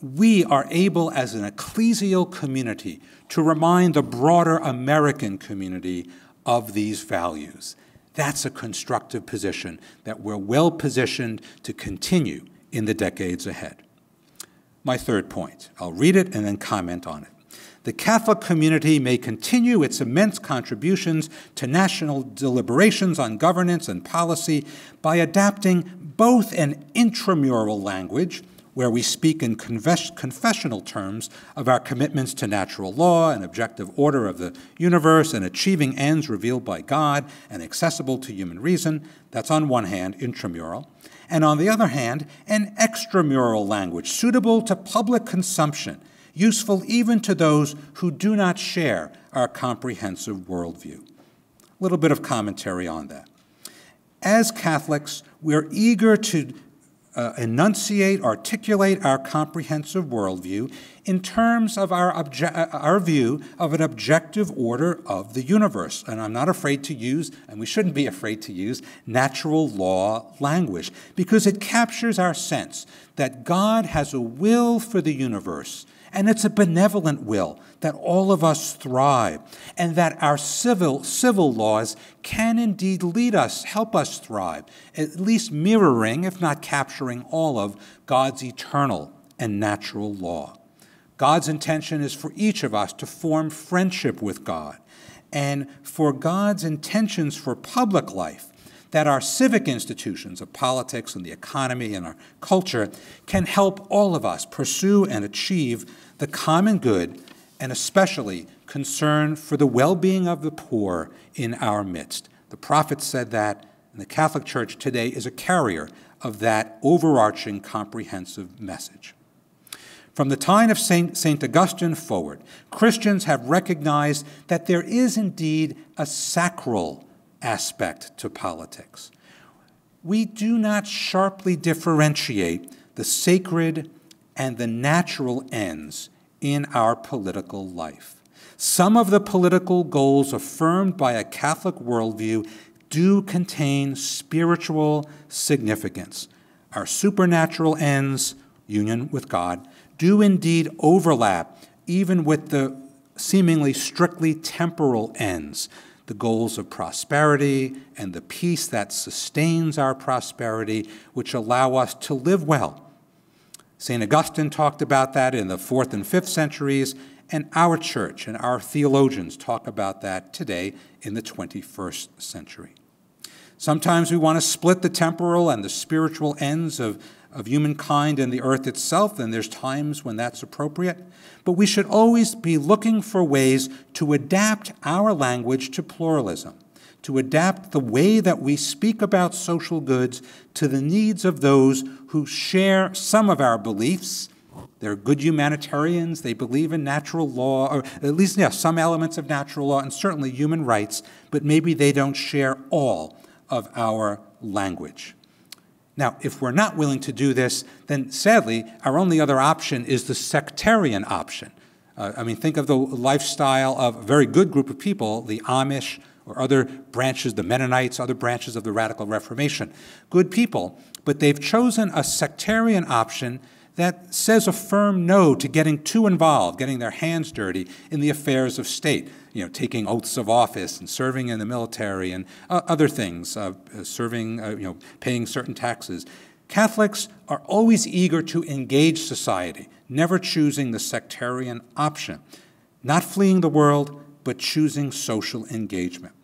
we are able as an ecclesial community to remind the broader American community of these values. That's a constructive position that we're well positioned to continue in the decades ahead. My third point, I'll read it and then comment on it. The Catholic community may continue its immense contributions to national deliberations on governance and policy by adapting both an intramural language, where we speak in confessional terms of our commitments to natural law and objective order of the universe and achieving ends revealed by God and accessible to human reason. That's on one hand, intramural. And on the other hand, an extramural language suitable to public consumption, useful even to those who do not share our comprehensive worldview. A little bit of commentary on that. As Catholics, we're eager to articulate our comprehensive worldview in terms of our view of an objective order of the universe. And I'm not afraid to use, and we shouldn't be afraid to use, natural law language, because it captures our sense that God has a will for the universe And it's a benevolent will that all of us thrive, and that our civil laws can indeed lead us, help us thrive, at least mirroring, if not capturing, all of God's eternal and natural law. God's intention is for each of us to form friendship with God, and for God's intentions for public life, that our civic institutions of politics and the economy and our culture can help all of us pursue and achieve the common good, and especially concern for the well-being of the poor in our midst. The prophet said that, and the Catholic Church today is a carrier of that overarching comprehensive message. From the time of St. Augustine forward, Christians have recognized that there is indeed a sacral aspect to politics. We do not sharply differentiate the sacred and the natural ends in our political life. Some of the political goals affirmed by a Catholic worldview do contain spiritual significance. Our supernatural ends, union with God, do indeed overlap even with the seemingly strictly temporal ends, the goals of prosperity and the peace that sustains our prosperity, which allow us to live well. St. Augustine talked about that in the 4th and 5th centuries, and our church and our theologians talk about that today in the 21st century. Sometimes we want to split the temporal and the spiritual ends of humankind and the earth itself, and there's times when that's appropriate. But we should always be looking for ways to adapt our language to pluralism, to adapt the way that we speak about social goods to the needs of those who share some of our beliefs. They're good humanitarians, they believe in natural law, or at least some elements of natural law, and certainly human rights, but maybe they don't share all of our language. Now, if we're not willing to do this, then sadly, our only other option is the sectarian option. Think of the lifestyle of a very good group of people, the Amish or other branches, the Mennonites, other branches of the Radical Reformation. Good people, but they've chosen a sectarian option that says a firm no to getting too involved, getting their hands dirty in the affairs of state, taking oaths of office and serving in the military and other things, paying certain taxes. Catholics are always eager to engage society, never choosing the sectarian option, not fleeing the world, but choosing social engagement.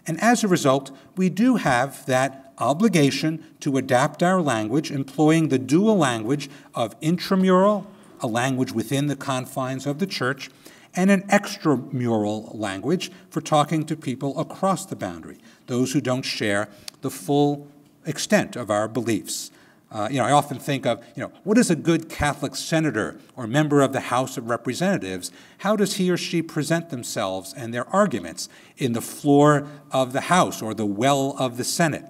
And as a result, we do have that obligation to adapt our language, employing the dual language of intramural, a language within the confines of the church, and an extramural language for talking to people across the boundary, those who don't share the full extent of our beliefs. I often think of, what is a good Catholic senator or member of the House of Representatives? How does he or she present themselves and their arguments in the floor of the House or the well of the Senate?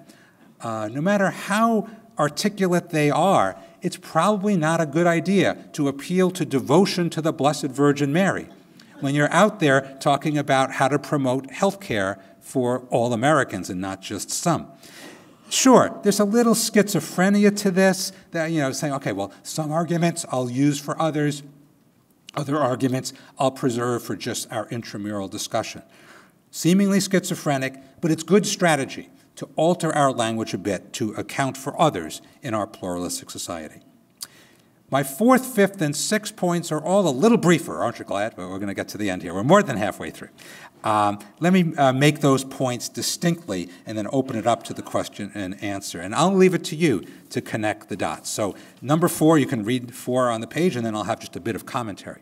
No matter how articulate they are, it's probably not a good idea to appeal to devotion to the Blessed Virgin Mary when you're out there talking about how to promote health care for all Americans and not just some. Sure, there's a little schizophrenia to this, that, saying, okay, well, some arguments I'll use for others, other arguments I'll preserve for just our intramural discussion. Seemingly schizophrenic, but it's good strategy to alter our language a bit to account for others in our pluralistic society. My 4th, 5th, and 6th points are all a little briefer, aren't you glad? But we're going to get to the end here. We're more than halfway through. Let me make those points distinctly and then open it up to the question and answer. And I'll leave it to you to connect the dots. So number 4, you can read 4 on the page, and then I'll have just a bit of commentary.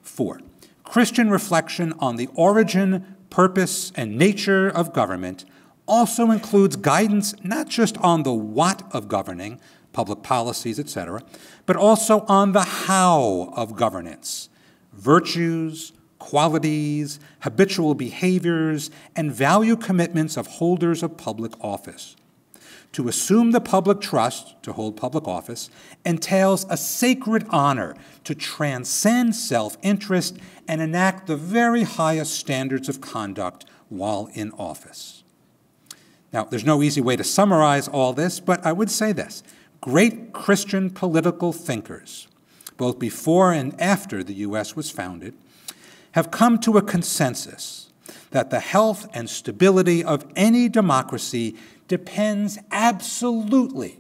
4, Christian reflection on the origin, purpose, and nature of government also includes guidance not just on the what of governing, public policies, etc., but also on the how of governance, virtues, qualities, habitual behaviors, and value commitments of holders of public office. To assume the public trust, to hold public office, entails a sacred honor to transcend self-interest and enact the very highest standards of conduct while in office. Now, there's no easy way to summarize all this, but I would say this. Great Christian political thinkers, both before and after the U.S. was founded, have come to a consensus that the health and stability of any democracy depends absolutely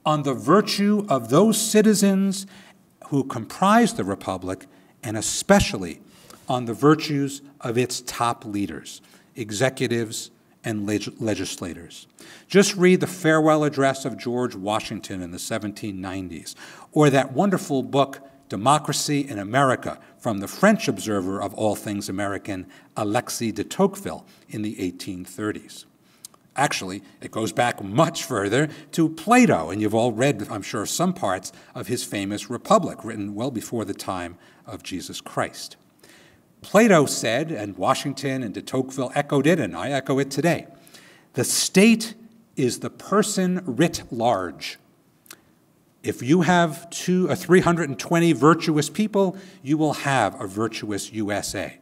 on the virtue of those citizens who comprise the republic, and especially on the virtues of its top leaders, executives, and legislators. Just read the farewell address of George Washington in the 1790s, or that wonderful book, Democracy in America, from the French observer of all things American, Alexis de Tocqueville, in the 1830s. Actually, it goes back much further to Plato, and you've all read, I'm sure, some parts of his famous Republic, written well before the time of Jesus Christ. Plato said, and Washington and de Tocqueville echoed it, and I echo it today, the state is the person writ large. If you have 320 virtuous people, you will have a virtuous USA.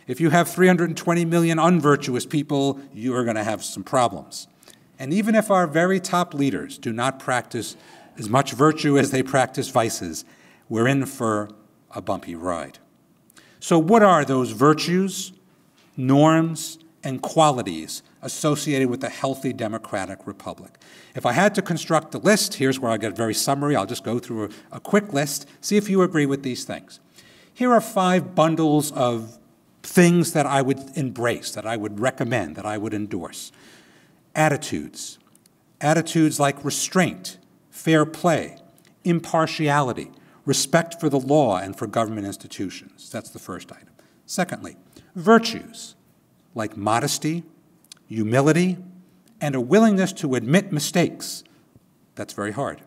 If you have 320 million unvirtuous people, you are going to have some problems. And even if our very top leaders do not practice as much virtue as they practice vices, we're in for a bumpy ride. So what are those virtues, norms, and qualities associated with a healthy democratic republic? If I had to construct a list, here's where I get very summary. I'll just go through a quick list, see if you agree with these things. Here are 5 bundles of things that I would embrace, that I would recommend, that I would endorse. Attitudes. Attitudes like restraint, fair play, impartiality, respect for the law and for government institutions. That's the first item. Secondly, virtues like modesty, humility, and a willingness to admit mistakes. That's very hard.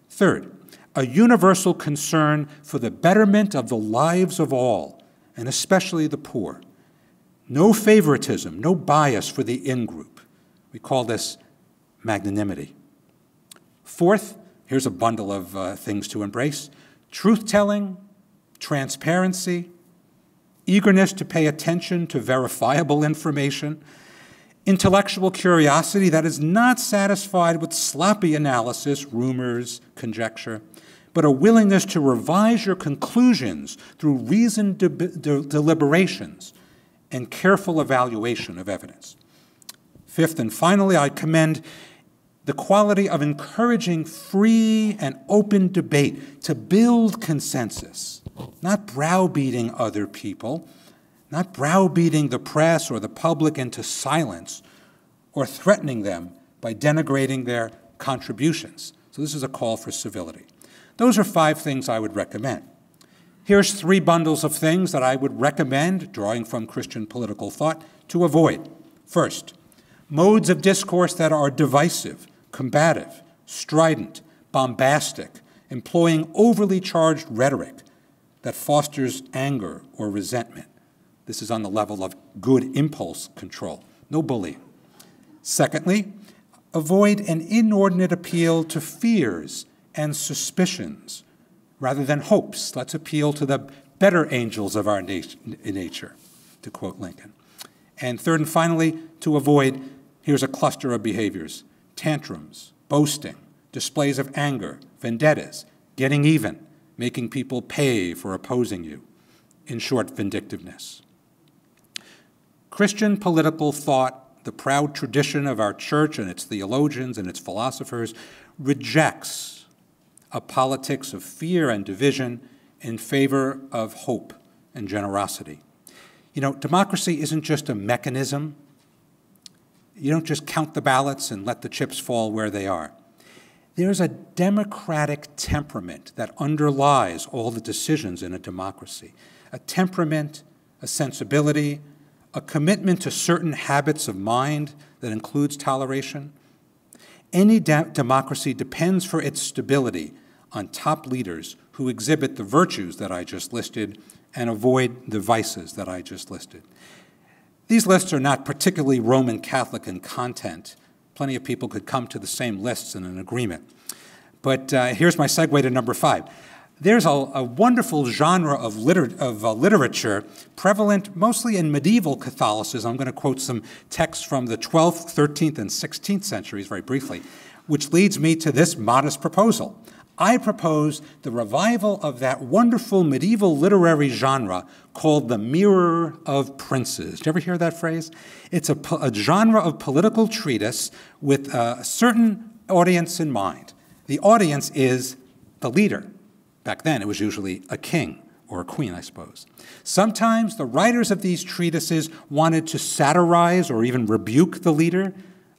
Third, a universal concern for the betterment of the lives of all, and especially the poor. No favoritism, no bias for the in-group. We call this magnanimity. Fourth, here's a bundle of things to embrace: truth-telling, transparency, eagerness to pay attention to verifiable information, intellectual curiosity that is not satisfied with sloppy analysis, rumors, conjecture, but a willingness to revise your conclusions through reasoned deliberations and careful evaluation of evidence. Fifth and finally, I commend the quality of encouraging free and open debate to build consensus, not browbeating other people, not browbeating the press or the public into silence or threatening them by denigrating their contributions. So this is a call for civility. Those are 5 things I would recommend. Here's 3 bundles of things that I would recommend, drawing from Christian political thought, to avoid. First, modes of discourse that are divisive, combative, strident, bombastic, employing overly charged rhetoric that fosters anger or resentment. This is on the level of good impulse control, no bullying. Secondly, avoid an inordinate appeal to fears and suspicions rather than hopes. Let's appeal to the better angels of our nature, to quote Lincoln. And third and finally, to avoid, here's a cluster of behaviors: tantrums, boasting, displays of anger, vendettas, getting even, making people pay for opposing you. In short, vindictiveness. Christian political thought, the proud tradition of our church and its theologians and its philosophers, rejects a politics of fear and division in favor of hope and generosity. You know, democracy isn't just a mechanism. You don't just count the ballots and let the chips fall where they are. There's a democratic temperament that underlies all the decisions in a democracy. A temperament, a sensibility, a commitment to certain habits of mind that includes toleration. Any democracy depends for its stability on top leaders who exhibit the virtues that I just listed and avoid the vices that I just listed. These lists are not particularly Roman Catholic in content. Plenty of people could come to the same lists in an agreement. But here's my segue to number 5. There's a wonderful genre of literature prevalent mostly in medieval Catholicism. I'm going to quote some texts from the 12th, 13th, and 16th centuries very briefly, which leads me to this modest proposal. I propose the revival of that wonderful medieval literary genre called the Mirror of Princes. Did you ever hear that phrase? It's a genre of political treatise with a certain audience in mind. The audience is the leader. Back then, it was usually a king or a queen, I suppose. Sometimes the writers of these treatises wanted to satirize or even rebuke the leader.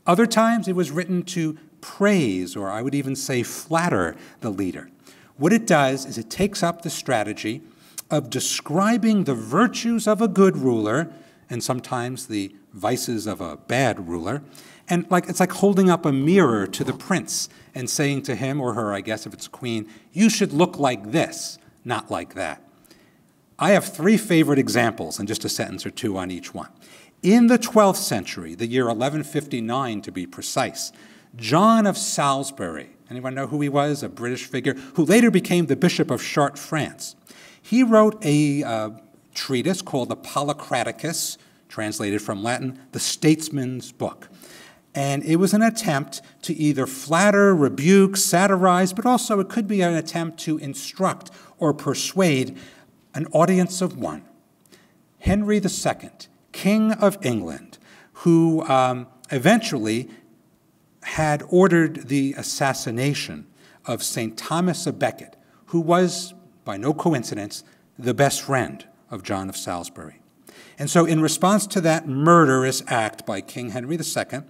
Other times, it was written to praise, or I would even say flatter, the leader. What it does is it takes up the strategy of describing the virtues of a good ruler and sometimes the vices of a bad ruler. And it's like holding up a mirror to the prince and saying to him or her, I guess if it's a queen, you should look like this, not like that. I have three favorite examples and just a sentence or two on each one. In the 12th century, the year 1159 to be precise, John of Salisbury, anyone know who he was? A British figure who later became the Bishop of Chartres, France. He wrote a treatise called the Polycraticus, translated from Latin, the Statesman's Book. And it was an attempt to either flatter, rebuke, satirize, but also it could be an attempt to instruct or persuade an audience of one. Henry II, King of England, who eventually had ordered the assassination of St. Thomas of Becket, who was, by no coincidence, the best friend of John of Salisbury. And so in response to that murderous act by King Henry II,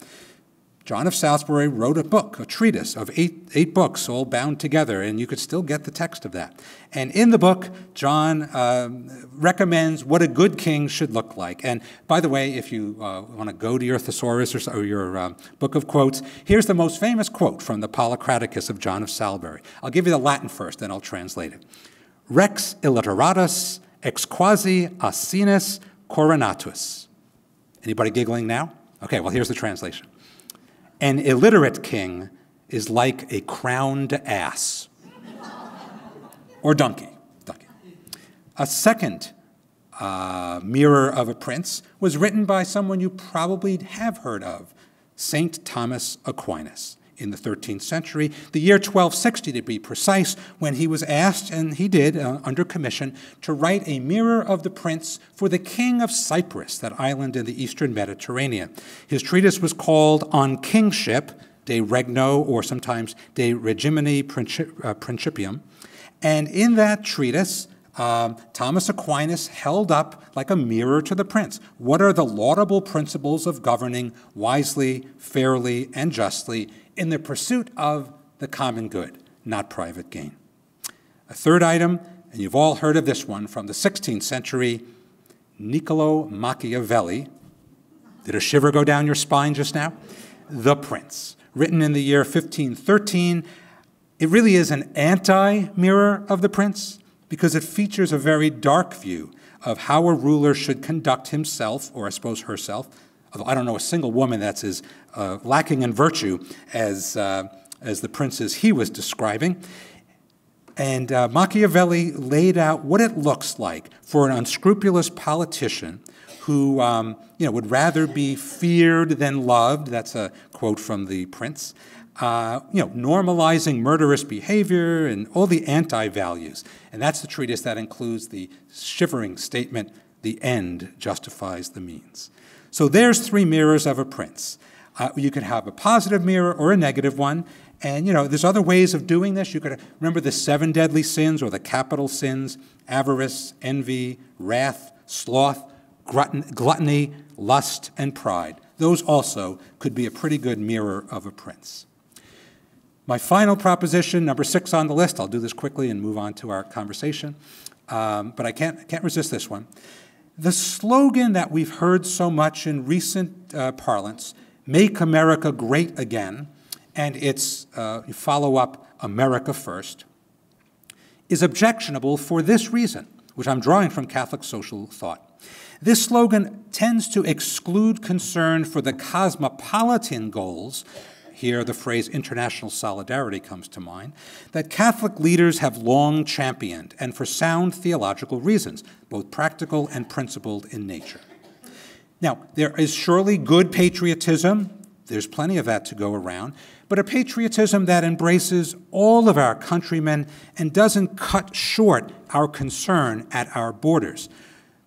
John of Salisbury wrote a book, a treatise of eight books all bound together, and you could still get the text of that. And in the book, John recommends what a good king should look like. And by the way, if you want to go to your thesaurus or your book of quotes, here's the most famous quote from the Polycraticus of John of Salisbury. I'll give you the Latin first, then I'll translate it. Rex illiteratus ex quasi asinus coronatus. Anybody giggling now? Okay, well, here's the translation. An illiterate king is like a crowned ass. Or donkey. A second mirror of a prince was written by someone you probably have heard of, St. Thomas Aquinas, in the 13th century, the year 1260 to be precise, when he was asked, and he did, under commission, to write a mirror of the prince for the king of Cyprus, that island in the eastern Mediterranean. His treatise was called On Kingship, De Regno, or sometimes De Regimini Principium. And in that treatise, Thomas Aquinas held up like a mirror to the prince. What are the laudable principles of governing wisely, fairly, and justly in the pursuit of the common good, not private gain? A third item, and you've all heard of this one, from the 16th century, Niccolo Machiavelli. Did a shiver go down your spine just now? The Prince, written in the year 1513. It really is an anti-mirror of the prince, because it features a very dark view of how a ruler should conduct himself, or I suppose herself, although I don't know a single woman that's as lacking in virtue as the princes he was describing. And Machiavelli laid out what it looks like for an unscrupulous politician who would rather be feared than loved. That's a quote from the prince. Normalizing murderous behavior and all the anti-values. And that's the treatise that includes the shivering statement, the end justifies the means. So there's three mirrors of a prince. You could have a positive mirror or a negative one. And, there's other ways of doing this. You could remember the 7 deadly sins or the capital sins: avarice, envy, wrath, sloth, gluttony, lust, and pride. Those also could be a pretty good mirror of a prince. My final proposition, number 6 on the list, I'll do this quickly and move on to our conversation, but I can't resist this one. The slogan that we've heard so much in recent parlance, "Make America Great Again," and its follow-up, "America First," is objectionable for this reason, which I'm drawing from Catholic social thought. This slogan tends to exclude concern for the cosmopolitan goals. Here, the phrase international solidarity comes to mind, that Catholic leaders have long championed, and for sound theological reasons, both practical and principled in nature. Now, there is surely good patriotism There's plenty of that to go around, but a patriotism that embraces all of our countrymen and doesn't cut short our concern at our borders.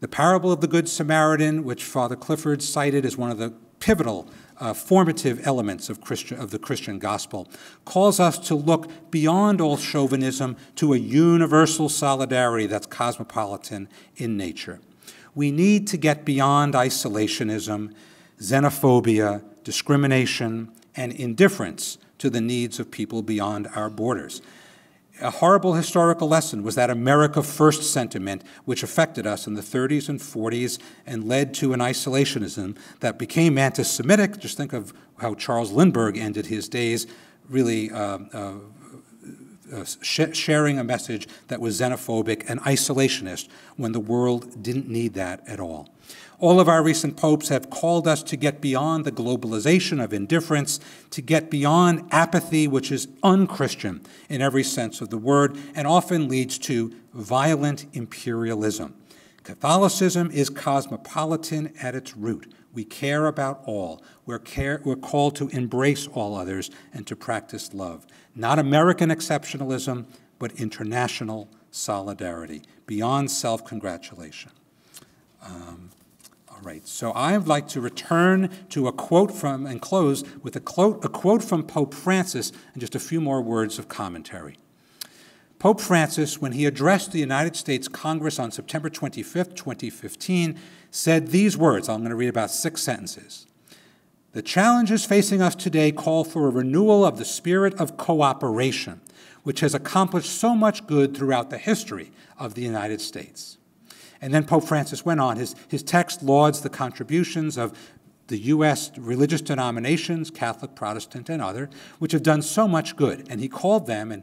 The parable of the Good Samaritan, which Father Clifford cited as one of the pivotal formative elements of the Christian gospel, calls us to look beyond all chauvinism to a universal solidarity that's cosmopolitan in nature. We need to get beyond isolationism, xenophobia, discrimination, and indifference to the needs of people beyond our borders. A horrible historical lesson was that America First sentiment, which affected us in the 30s and 40s and led to an isolationism that became anti-Semitic. Just think of how Charles Lindbergh ended his days, really sharing a message that was xenophobic and isolationist when the world didn't need that at all. All of our recent popes have called us to get beyond the globalization of indifference, to get beyond apathy, which is un-Christian in every sense of the word, and often leads to violent imperialism. Catholicism is cosmopolitan at its root. We care about all. We're called to embrace all others and to practice love. Not American exceptionalism, but international solidarity, beyond self-congratulation. All right, so I'd like to return to a quote from, and close with a quote from Pope Francis and just a few more words of commentary. Pope Francis, when he addressed the United States Congress on September 25th, 2015, said these words. I'm going to read about 6 sentences. The challenges facing us today call for a renewal of the spirit of cooperation, which has accomplished so much good throughout the history of the United States. And then Pope Francis went on. His text lauds the contributions of the U.S. religious denominations, Catholic, Protestant, and other, which have done so much good. And he called them, and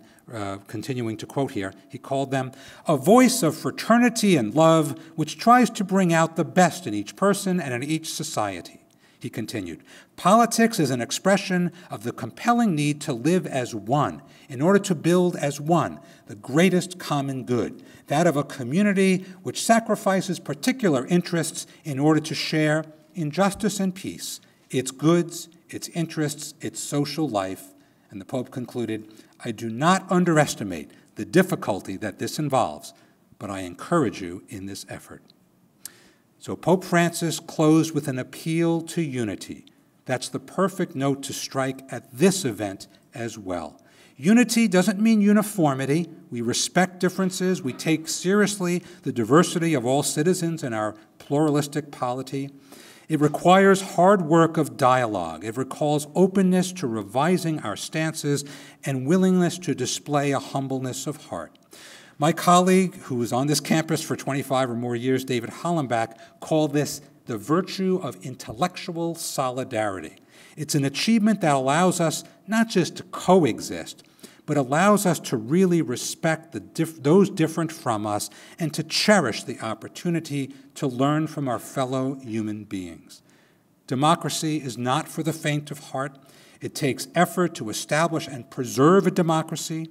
continuing to quote here, he called them a voice of fraternity and love which tries to bring out the best in each person and in each society. He continued, politics is an expression of the compelling need to live as one in order to build as one the greatest common good, that of a community which sacrifices particular interests in order to share in justice and peace its goods, its interests, its social life. And the Pope concluded, I do not underestimate the difficulty that this involves, but I encourage you in this effort. So Pope Francis closed with an appeal to unity. That's the perfect note to strike at this event as well. Unity doesn't mean uniformity. We respect differences. We take seriously the diversity of all citizens in our pluralistic polity. It requires hard work of dialogue. It recalls openness to revising our stances and willingness to display a humbleness of heart. My colleague, who was on this campus for 25 or more years, David Hollenbach, called this the virtue of intellectual solidarity. It's an achievement that allows us not just to coexist, but allows us to really respect those different from us and to cherish the opportunity to learn from our fellow human beings. Democracy is not for the faint of heart. It takes effort to establish and preserve a democracy.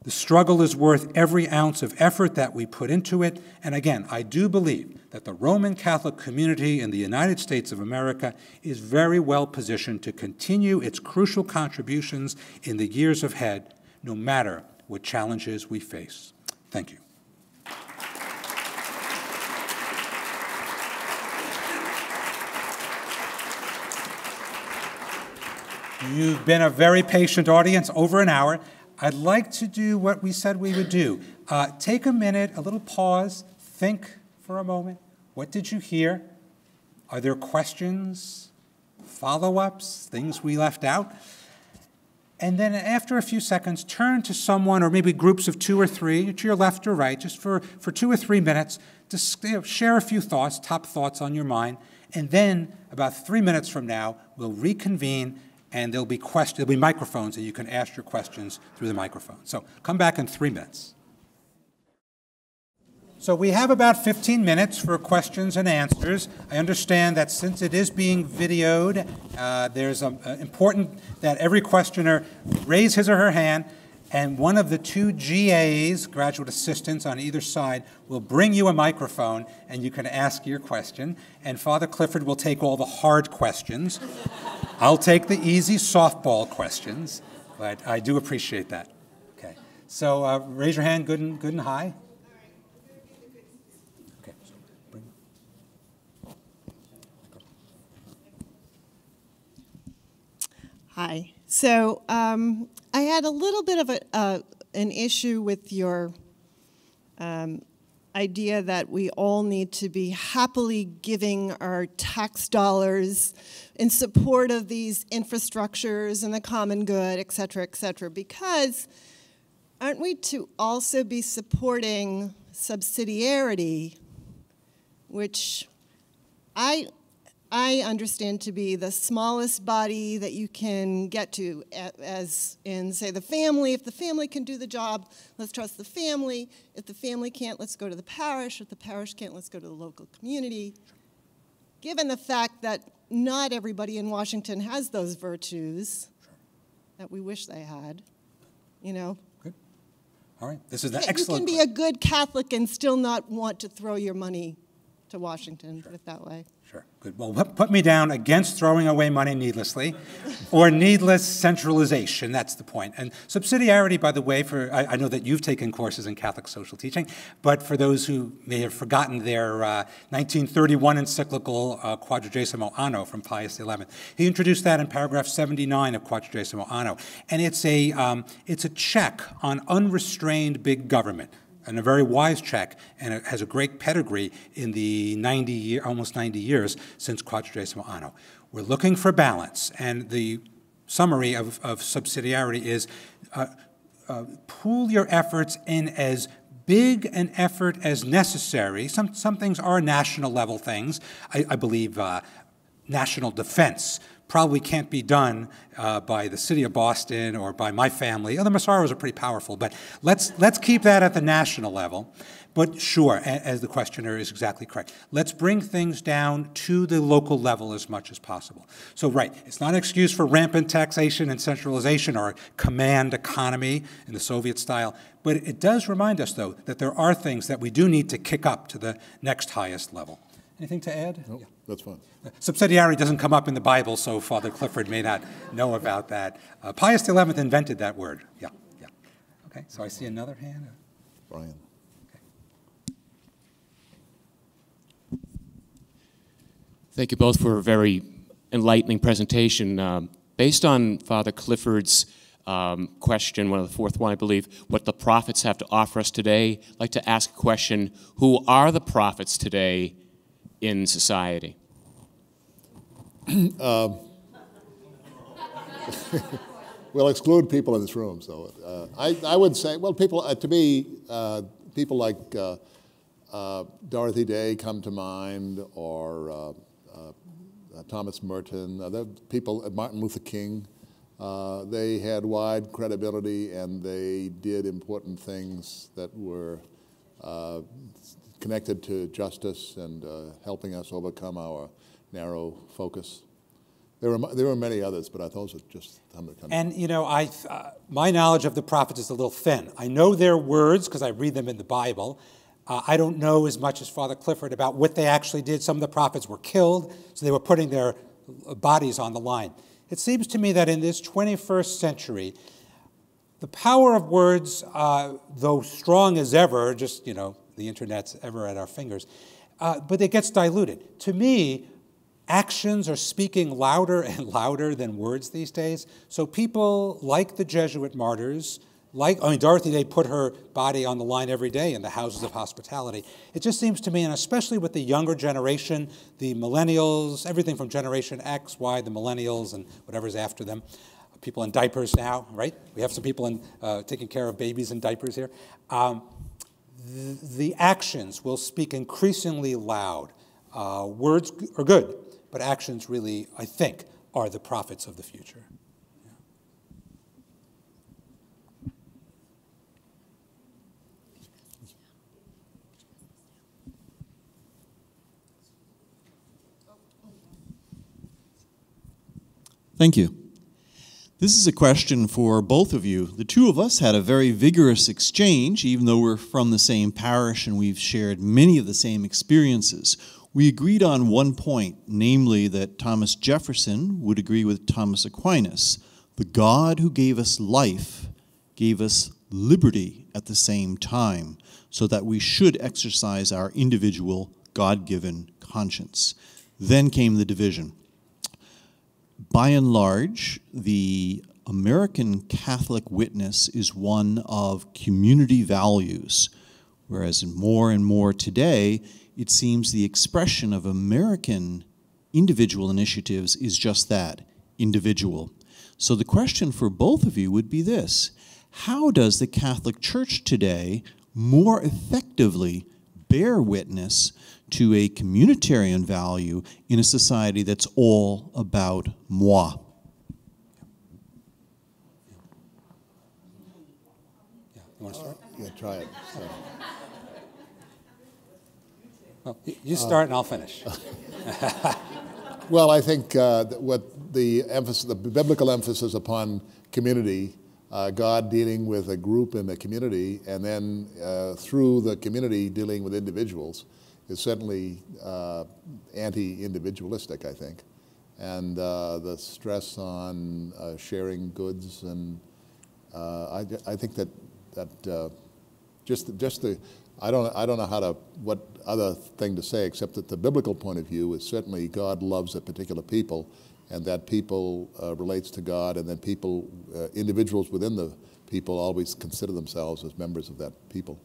The struggle is worth every ounce of effort that we put into it. And again, I do believe that the Roman Catholic community in the United States of America is very well positioned to continue its crucial contributions in the years ahead, no matter what challenges we face. Thank you. You've been a very patient audience, over an hour. I'd like to do what we said we would do. Take a minute, a little pause, think for a moment. What did you hear? Are there questions, follow-ups, things we left out? And then after a few seconds, turn to someone, or maybe groups of 2 or 3, to your left or right, just for 2 or 3 minutes, to share a few thoughts, top thoughts on your mind. And then about 3 minutes from now, we'll reconvene, and there'll be microphones, and you can ask your questions through the microphone. So come back in 3 minutes. So we have about 15 minutes for questions and answers. I understand that since it is being videoed, there's important that every questioner raise his or her hand, and one of the 2 GAs, graduate assistants on either side, will bring you a microphone, and you can ask your question. And Father Clifford will take all the hard questions. I'll take the easy softball questions, but I do appreciate that. Okay. So raise your hand, good and high. Okay. Hi. So I had a little bit of an issue with your idea that we all need to be happily giving our tax dollars in support of these infrastructures and the common good, et cetera, because aren't we to also be supporting subsidiarity, which I understand to be the smallest body that you can get to, as in, say, the family. If the family can do the job, let's trust the family. If the family can't, let's go to the parish. If the parish can't, let's go to the local community. Given the fact that not everybody in Washington has those virtues that we wish they had, you know. Good. All right. This is an excellent. You can be a good Catholic and still not want to throw your money to Washington, put it that way. Sure, good. Well, put me down against throwing away money needlessly or needless centralization. That's the point. And subsidiarity, by the way, I know that you've taken courses in Catholic social teaching, but for those who may have forgotten their 1931 encyclical Quadragesimo Anno from Pius XI, he introduced that in paragraph 79 of Quadragesimo Anno. And it's a check on unrestrained big government, and a very wise check, and it has a great pedigree in the almost 90 years since Quadragesimo Anno. We're looking for balance, and the summary of subsidiarity is pool your efforts in as big an effort as necessary. Some things are national level things. I believe national defense probably can't be done by the city of Boston or by my family. The Massaros are pretty powerful, but let's keep that at the national level. But sure, as the questioner is exactly correct, let's bring things down to the local level as much as possible. So right, it's not an excuse for rampant taxation and centralization or a command economy in the Soviet style, but it does remind us, though, that there are things that we do need to kick up to the next highest level. Anything to add? No, that's fine. Subsidiarity doesn't come up in the Bible, so Father Clifford may not know about that. Pius XI invented that word. Yeah. Okay, so I see another hand. Brian. Okay. Thank you both for a very enlightening presentation. Based on Father Clifford's question, one of the fourth one, I believe, what the prophets have to offer us today, I'd like to ask a question: who are the prophets today in society? We'll exclude people in this room. So I would say, well, people, to me, people like Dorothy Day come to mind, or Thomas Merton, people, Martin Luther King. They had wide credibility, and they did important things that were connected to justice and helping us overcome our narrow focus. There were many others, but those are just some that come. And you know, my knowledge of the prophets is a little thin. I know their words because I read them in the Bible. I don't know as much as Father Clifford about what they actually did. Some of the prophets were killed, so they were putting their bodies on the line. It seems to me that in this 21st century, the power of words, though strong as ever, just, you know, the internet's ever at our fingers, but it gets diluted. To me, actions are speaking louder and louder than words these days. So people like the Jesuit martyrs, Dorothy Day put her body on the line every day in the houses of hospitality. It just seems to me, and especially with the younger generation, the millennials, everything from Generation X, Y, the millennials, and whatever's after them, people in diapers now, right? We have some people taking care of babies in diapers here. The actions will speak increasingly loud. Words are good, but actions really, I think, are the prophets of the future. Thank you. This is a question for both of you. The two of us had a very vigorous exchange, even though we're from the same parish and we've shared many of the same experiences. We agreed on one point, namely that Thomas Jefferson would agree with Thomas Aquinas. The God who gave us life gave us liberty at the same time, so that we should exercise our individual God-given conscience. Then came the division. By and large, the American Catholic witness is one of community values, whereas more and more today, it seems the expression of American individual initiatives is just that, individual. So the question for both of you would be this: how does the Catholic Church today more effectively bear witness to a communitarian value in a society that's all about moi? Yeah, you want to start? Yeah, try it. So. Well, you start and I'll finish. Well, I think what the biblical emphasis upon community, God dealing with a group in the community, and then through the community dealing with individuals, is certainly anti-individualistic, I think. And the stress on sharing goods, and I think that I don't know what other thing to say except that the biblical point of view is certainly God loves a particular people, and that people relates to God, and then people, individuals within the people always consider themselves as members of that people.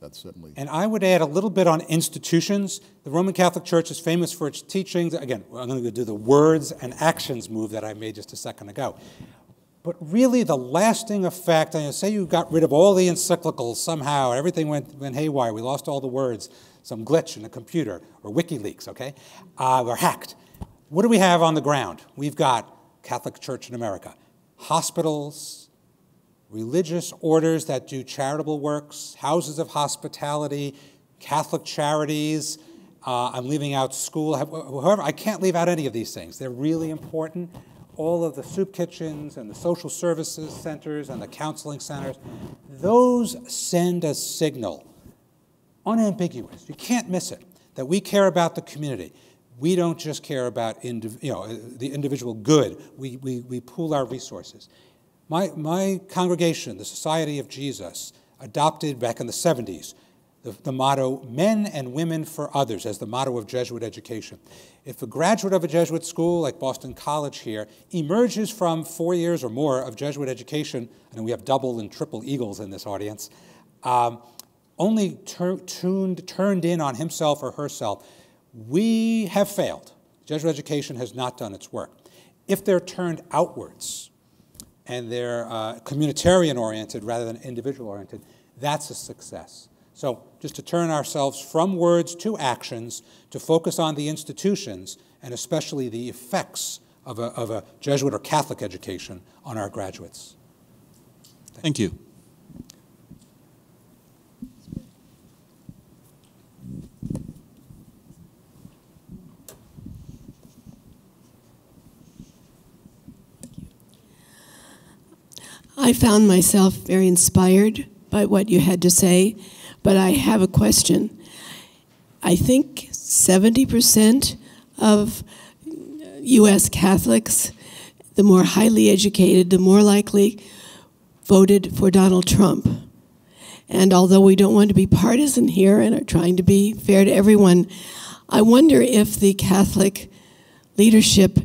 That's certainly. And I would add a little bit on institutions. The Roman Catholic Church is famous for its teachings. Again, I'm going to do the words and actions move that I made just a second ago. But really the lasting effect, and say you got rid of all the encyclicals somehow, everything went haywire, we lost all the words, some glitch in the computer, or WikiLeaks, okay, or hacked. What do we have on the ground? We've got Catholic Church in America, hospitals, religious orders that do charitable works, houses of hospitality, Catholic charities. I'm leaving out school. However, I can't leave out any of these things. They're really important. All of the soup kitchens and the social services centers and the counseling centers, those send a signal, unambiguous, you can't miss it, that we care about the community. We don't just care about the individual good. We pool our resources. My congregation, the Society of Jesus, adopted back in the 70s the motto, men and women for others, as the motto of Jesuit education. If a graduate of a Jesuit school, like Boston College here, emerges from 4 years or more of Jesuit education, and we have double and triple eagles in this audience, only turned in on himself or herself, we have failed. Jesuit education has not done its work. If they're turned outwards, and they're communitarian-oriented rather than individual-oriented, that's a success. So just to turn ourselves from words to actions, to focus on the institutions, and especially the effects of a Jesuit or Catholic education on our graduates. Thank you. I found myself very inspired by what you had to say, but I have a question. I think 70% of U.S. Catholics, the more highly educated, the more likely voted for Donald Trump. And although we don't want to be partisan here and are trying to be fair to everyone, I wonder if the Catholic leadership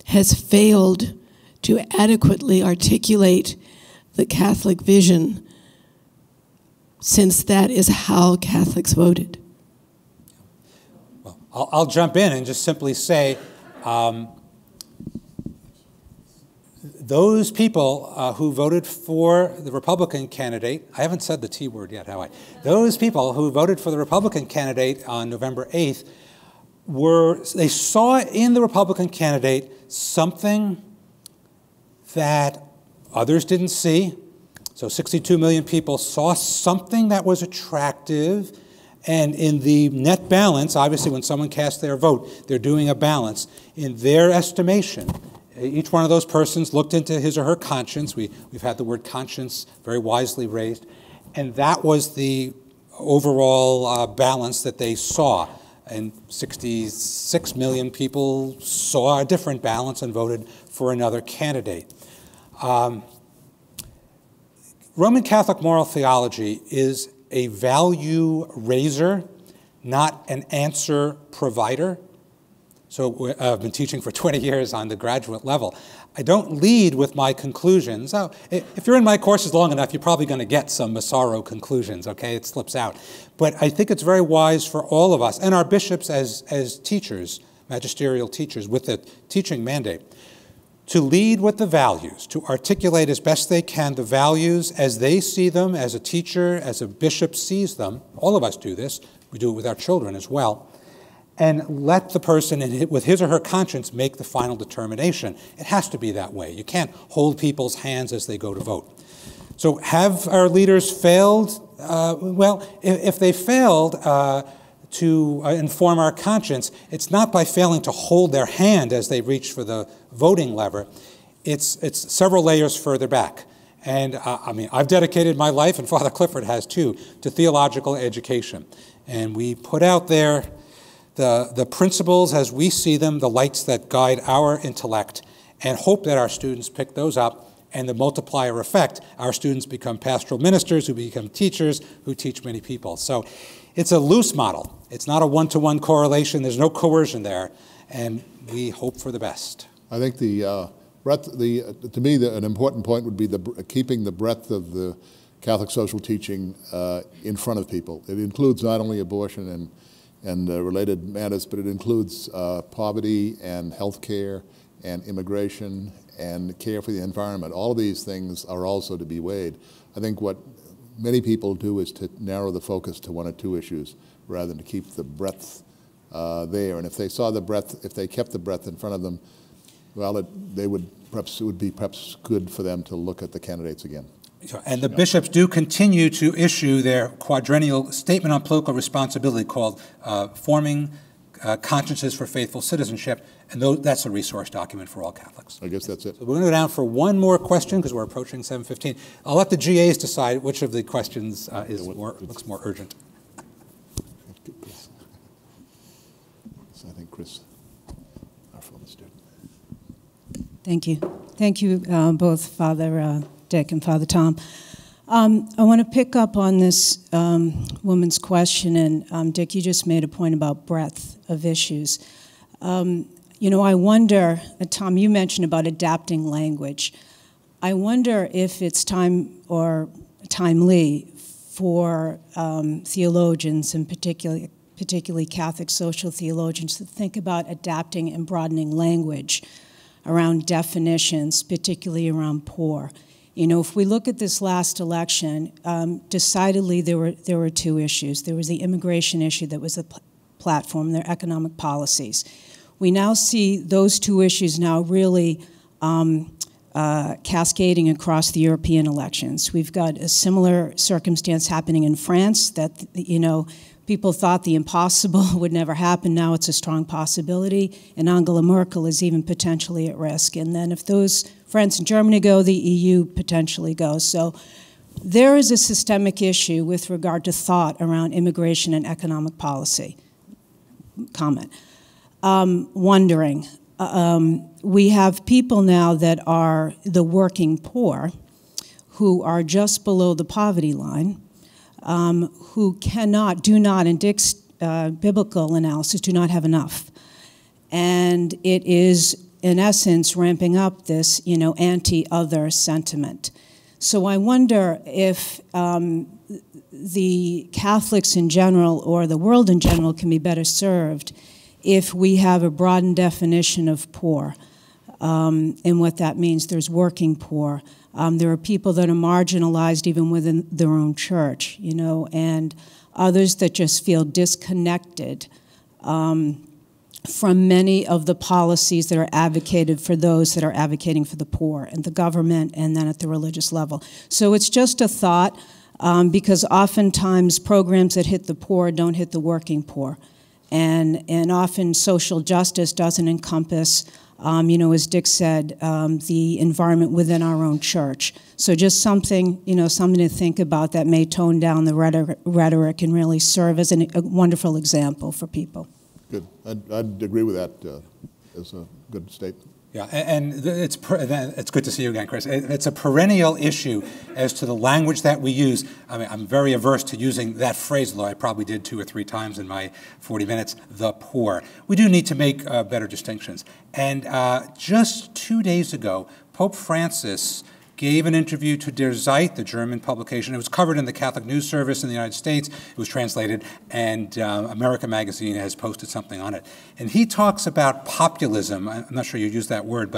has failed to adequately articulate the Catholic vision, since that is how Catholics voted. Well, I'll jump in and just simply say, those people who voted for the Republican candidate, I haven't said the T word yet, have I? Those people who voted for the Republican candidate on November 8th, they saw in the Republican candidate something that others didn't see. So 62 million people saw something that was attractive, and in the net balance, obviously when someone casts their vote, they're doing a balance. In their estimation, each one of those persons looked into his or her conscience. We've had the word conscience very wisely raised, and that was the overall balance that they saw. and 66 million people saw a different balance and voted for another candidate. Roman Catholic moral theology is a value raiser, not an answer provider. So I've been teaching for 20 years on the graduate level. I don't lead with my conclusions. Oh, if you're in my courses long enough, you're probably going to get some Massaro conclusions, okay? It slips out. But I think it's very wise for all of us, and our bishops as teachers, magisterial teachers with the teaching mandate, to lead with the values, to articulate as best they can the values as they see them, as a teacher, as a bishop sees them. All of us do this. We do it with our children as well. And let the person, with his or her conscience, make the final determination. It has to be that way. You can't hold people's hands as they go to vote. So have our leaders failed? Well, if they failed to inform our conscience, it's not by failing to hold their hand as they reach for the voting lever. It's several layers further back. And I mean, I've dedicated my life, and Father Clifford has too, to theological education. And we put out there the principles as we see them, the lights that guide our intellect, and hope that our students pick those up, and the multiplier effect, our students become pastoral ministers who become teachers who teach many people. So it's a loose model. It's not a one-to-one correlation. There's no coercion there, and we hope for the best. I think to me, an important point would be keeping the breadth of the Catholic social teaching in front of people. It includes not only abortion and related matters, but it includes poverty and health care and immigration and care for the environment. All of these things are also to be weighed. I think what many people do is to narrow the focus to one or two issues rather than to keep the breadth there. And if they saw the breadth, if they kept the breadth in front of them, well, it would be perhaps good for them to look at the candidates again. And the bishops do continue to issue their quadrennial statement on political responsibility called Forming Consciences for Faithful Citizenship, and that's a resource document for all Catholics. I guess that's it. So we're going to go down for one more question because we're approaching 7:15. I'll let the GAs decide which of the questions looks more urgent. So I think Chris, our former student. Thank you. Thank you both, Father Dick and Father Tom. I want to pick up on this woman's question, and Dick, you just made a point about breadth of issues. You know, I wonder, Tom, you mentioned about adapting language. I wonder if it's time or timely for theologians, and particularly Catholic social theologians, to think about adapting and broadening language around definitions, particularly around poor. You know, if we look at this last election, decidedly there were two issues. There was the immigration issue that was the platform, their economic policies. We now see those two issues now really cascading across the European elections. We've got a similar circumstance happening in France that, you know, people thought the impossible would never happen. Now it's a strong possibility, and Angela Merkel is even potentially at risk. And then if those France and Germany go, the EU potentially goes. So there is a systemic issue with regard to thought around immigration and economic policy. Comment. Wondering, we have people now that are the working poor who are just below the poverty line, who do not, in Dick's biblical analysis, do not have enough. And it is, in essence, ramping up this, you know, anti-other sentiment. So I wonder if the Catholics in general, or the world in general, can be better served if we have a broadened definition of poor. And what that means, there's working poor. There are people that are marginalized even within their own church, you know, and others that just feel disconnected from many of the policies that are advocated for those that are advocating for the poor, and the government, and then at the religious level. So it's just a thought, because oftentimes programs that hit the poor don't hit the working poor. And often social justice doesn't encompass, you know, as Dick said, the environment within our own church. So just something, you know, something to think about that may tone down the rhetoric and really serve as a wonderful example for people. Good. I'd agree with that as a good statement. Yeah, and it's good to see you again, Chris. It's a perennial issue as to the language that we use. I mean, I'm very averse to using that phrase, though I probably did 2 or 3 times in my 40 minutes, the poor. We do need to make better distinctions. And just 2 days ago, Pope Francis gave an interview to Der Zeit, the German publication. It was covered in the Catholic News Service in the United States. It was translated, and America Magazine has posted something on it. And he talks about populism. I'm not sure you used that word,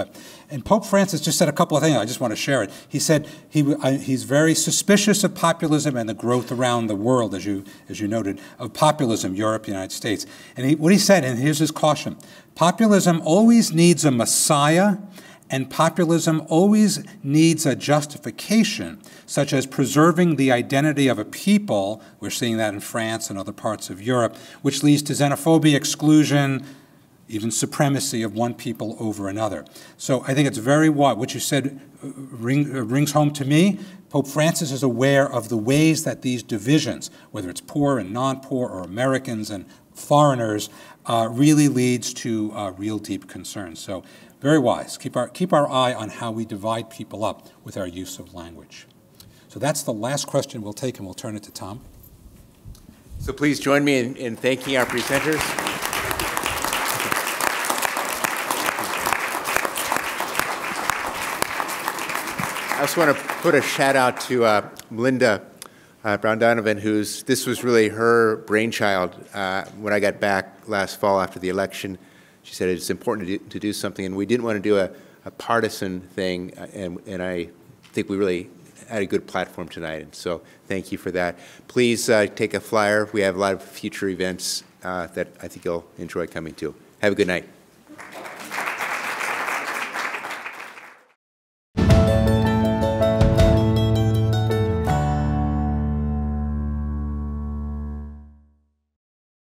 and Pope Francis just said a couple of things. I just want to share it. He said he's very suspicious of populism and the growth around the world, as you noted, of populism, Europe, the United States. And what he said, and here's his caution: populism always needs a messiah, and populism always needs a justification, such as preserving the identity of a people. We're seeing that in France and other parts of Europe, which leads to xenophobia, exclusion, even supremacy of one people over another. So I think it's very wide. What you said rings home to me. Pope Francis is aware of the ways that these divisions, whether it's poor and non-poor or Americans and foreigners, really leads to real deep concerns. So very wise. Keep our eye on how we divide people up with our use of language. So that's the last question we'll take, and we'll turn it to Tom. So please join me in thanking our presenters. I also want to put a shout out to Melinda Brown Donovan, this was really her brainchild when I got back last fall after the election. She said it's important to do something, and we didn't want to do a partisan thing, and I think we really had a good platform tonight, and so thank you for that. Please take a flyer. We have a lot of future events that I think you'll enjoy coming to. Have a good night.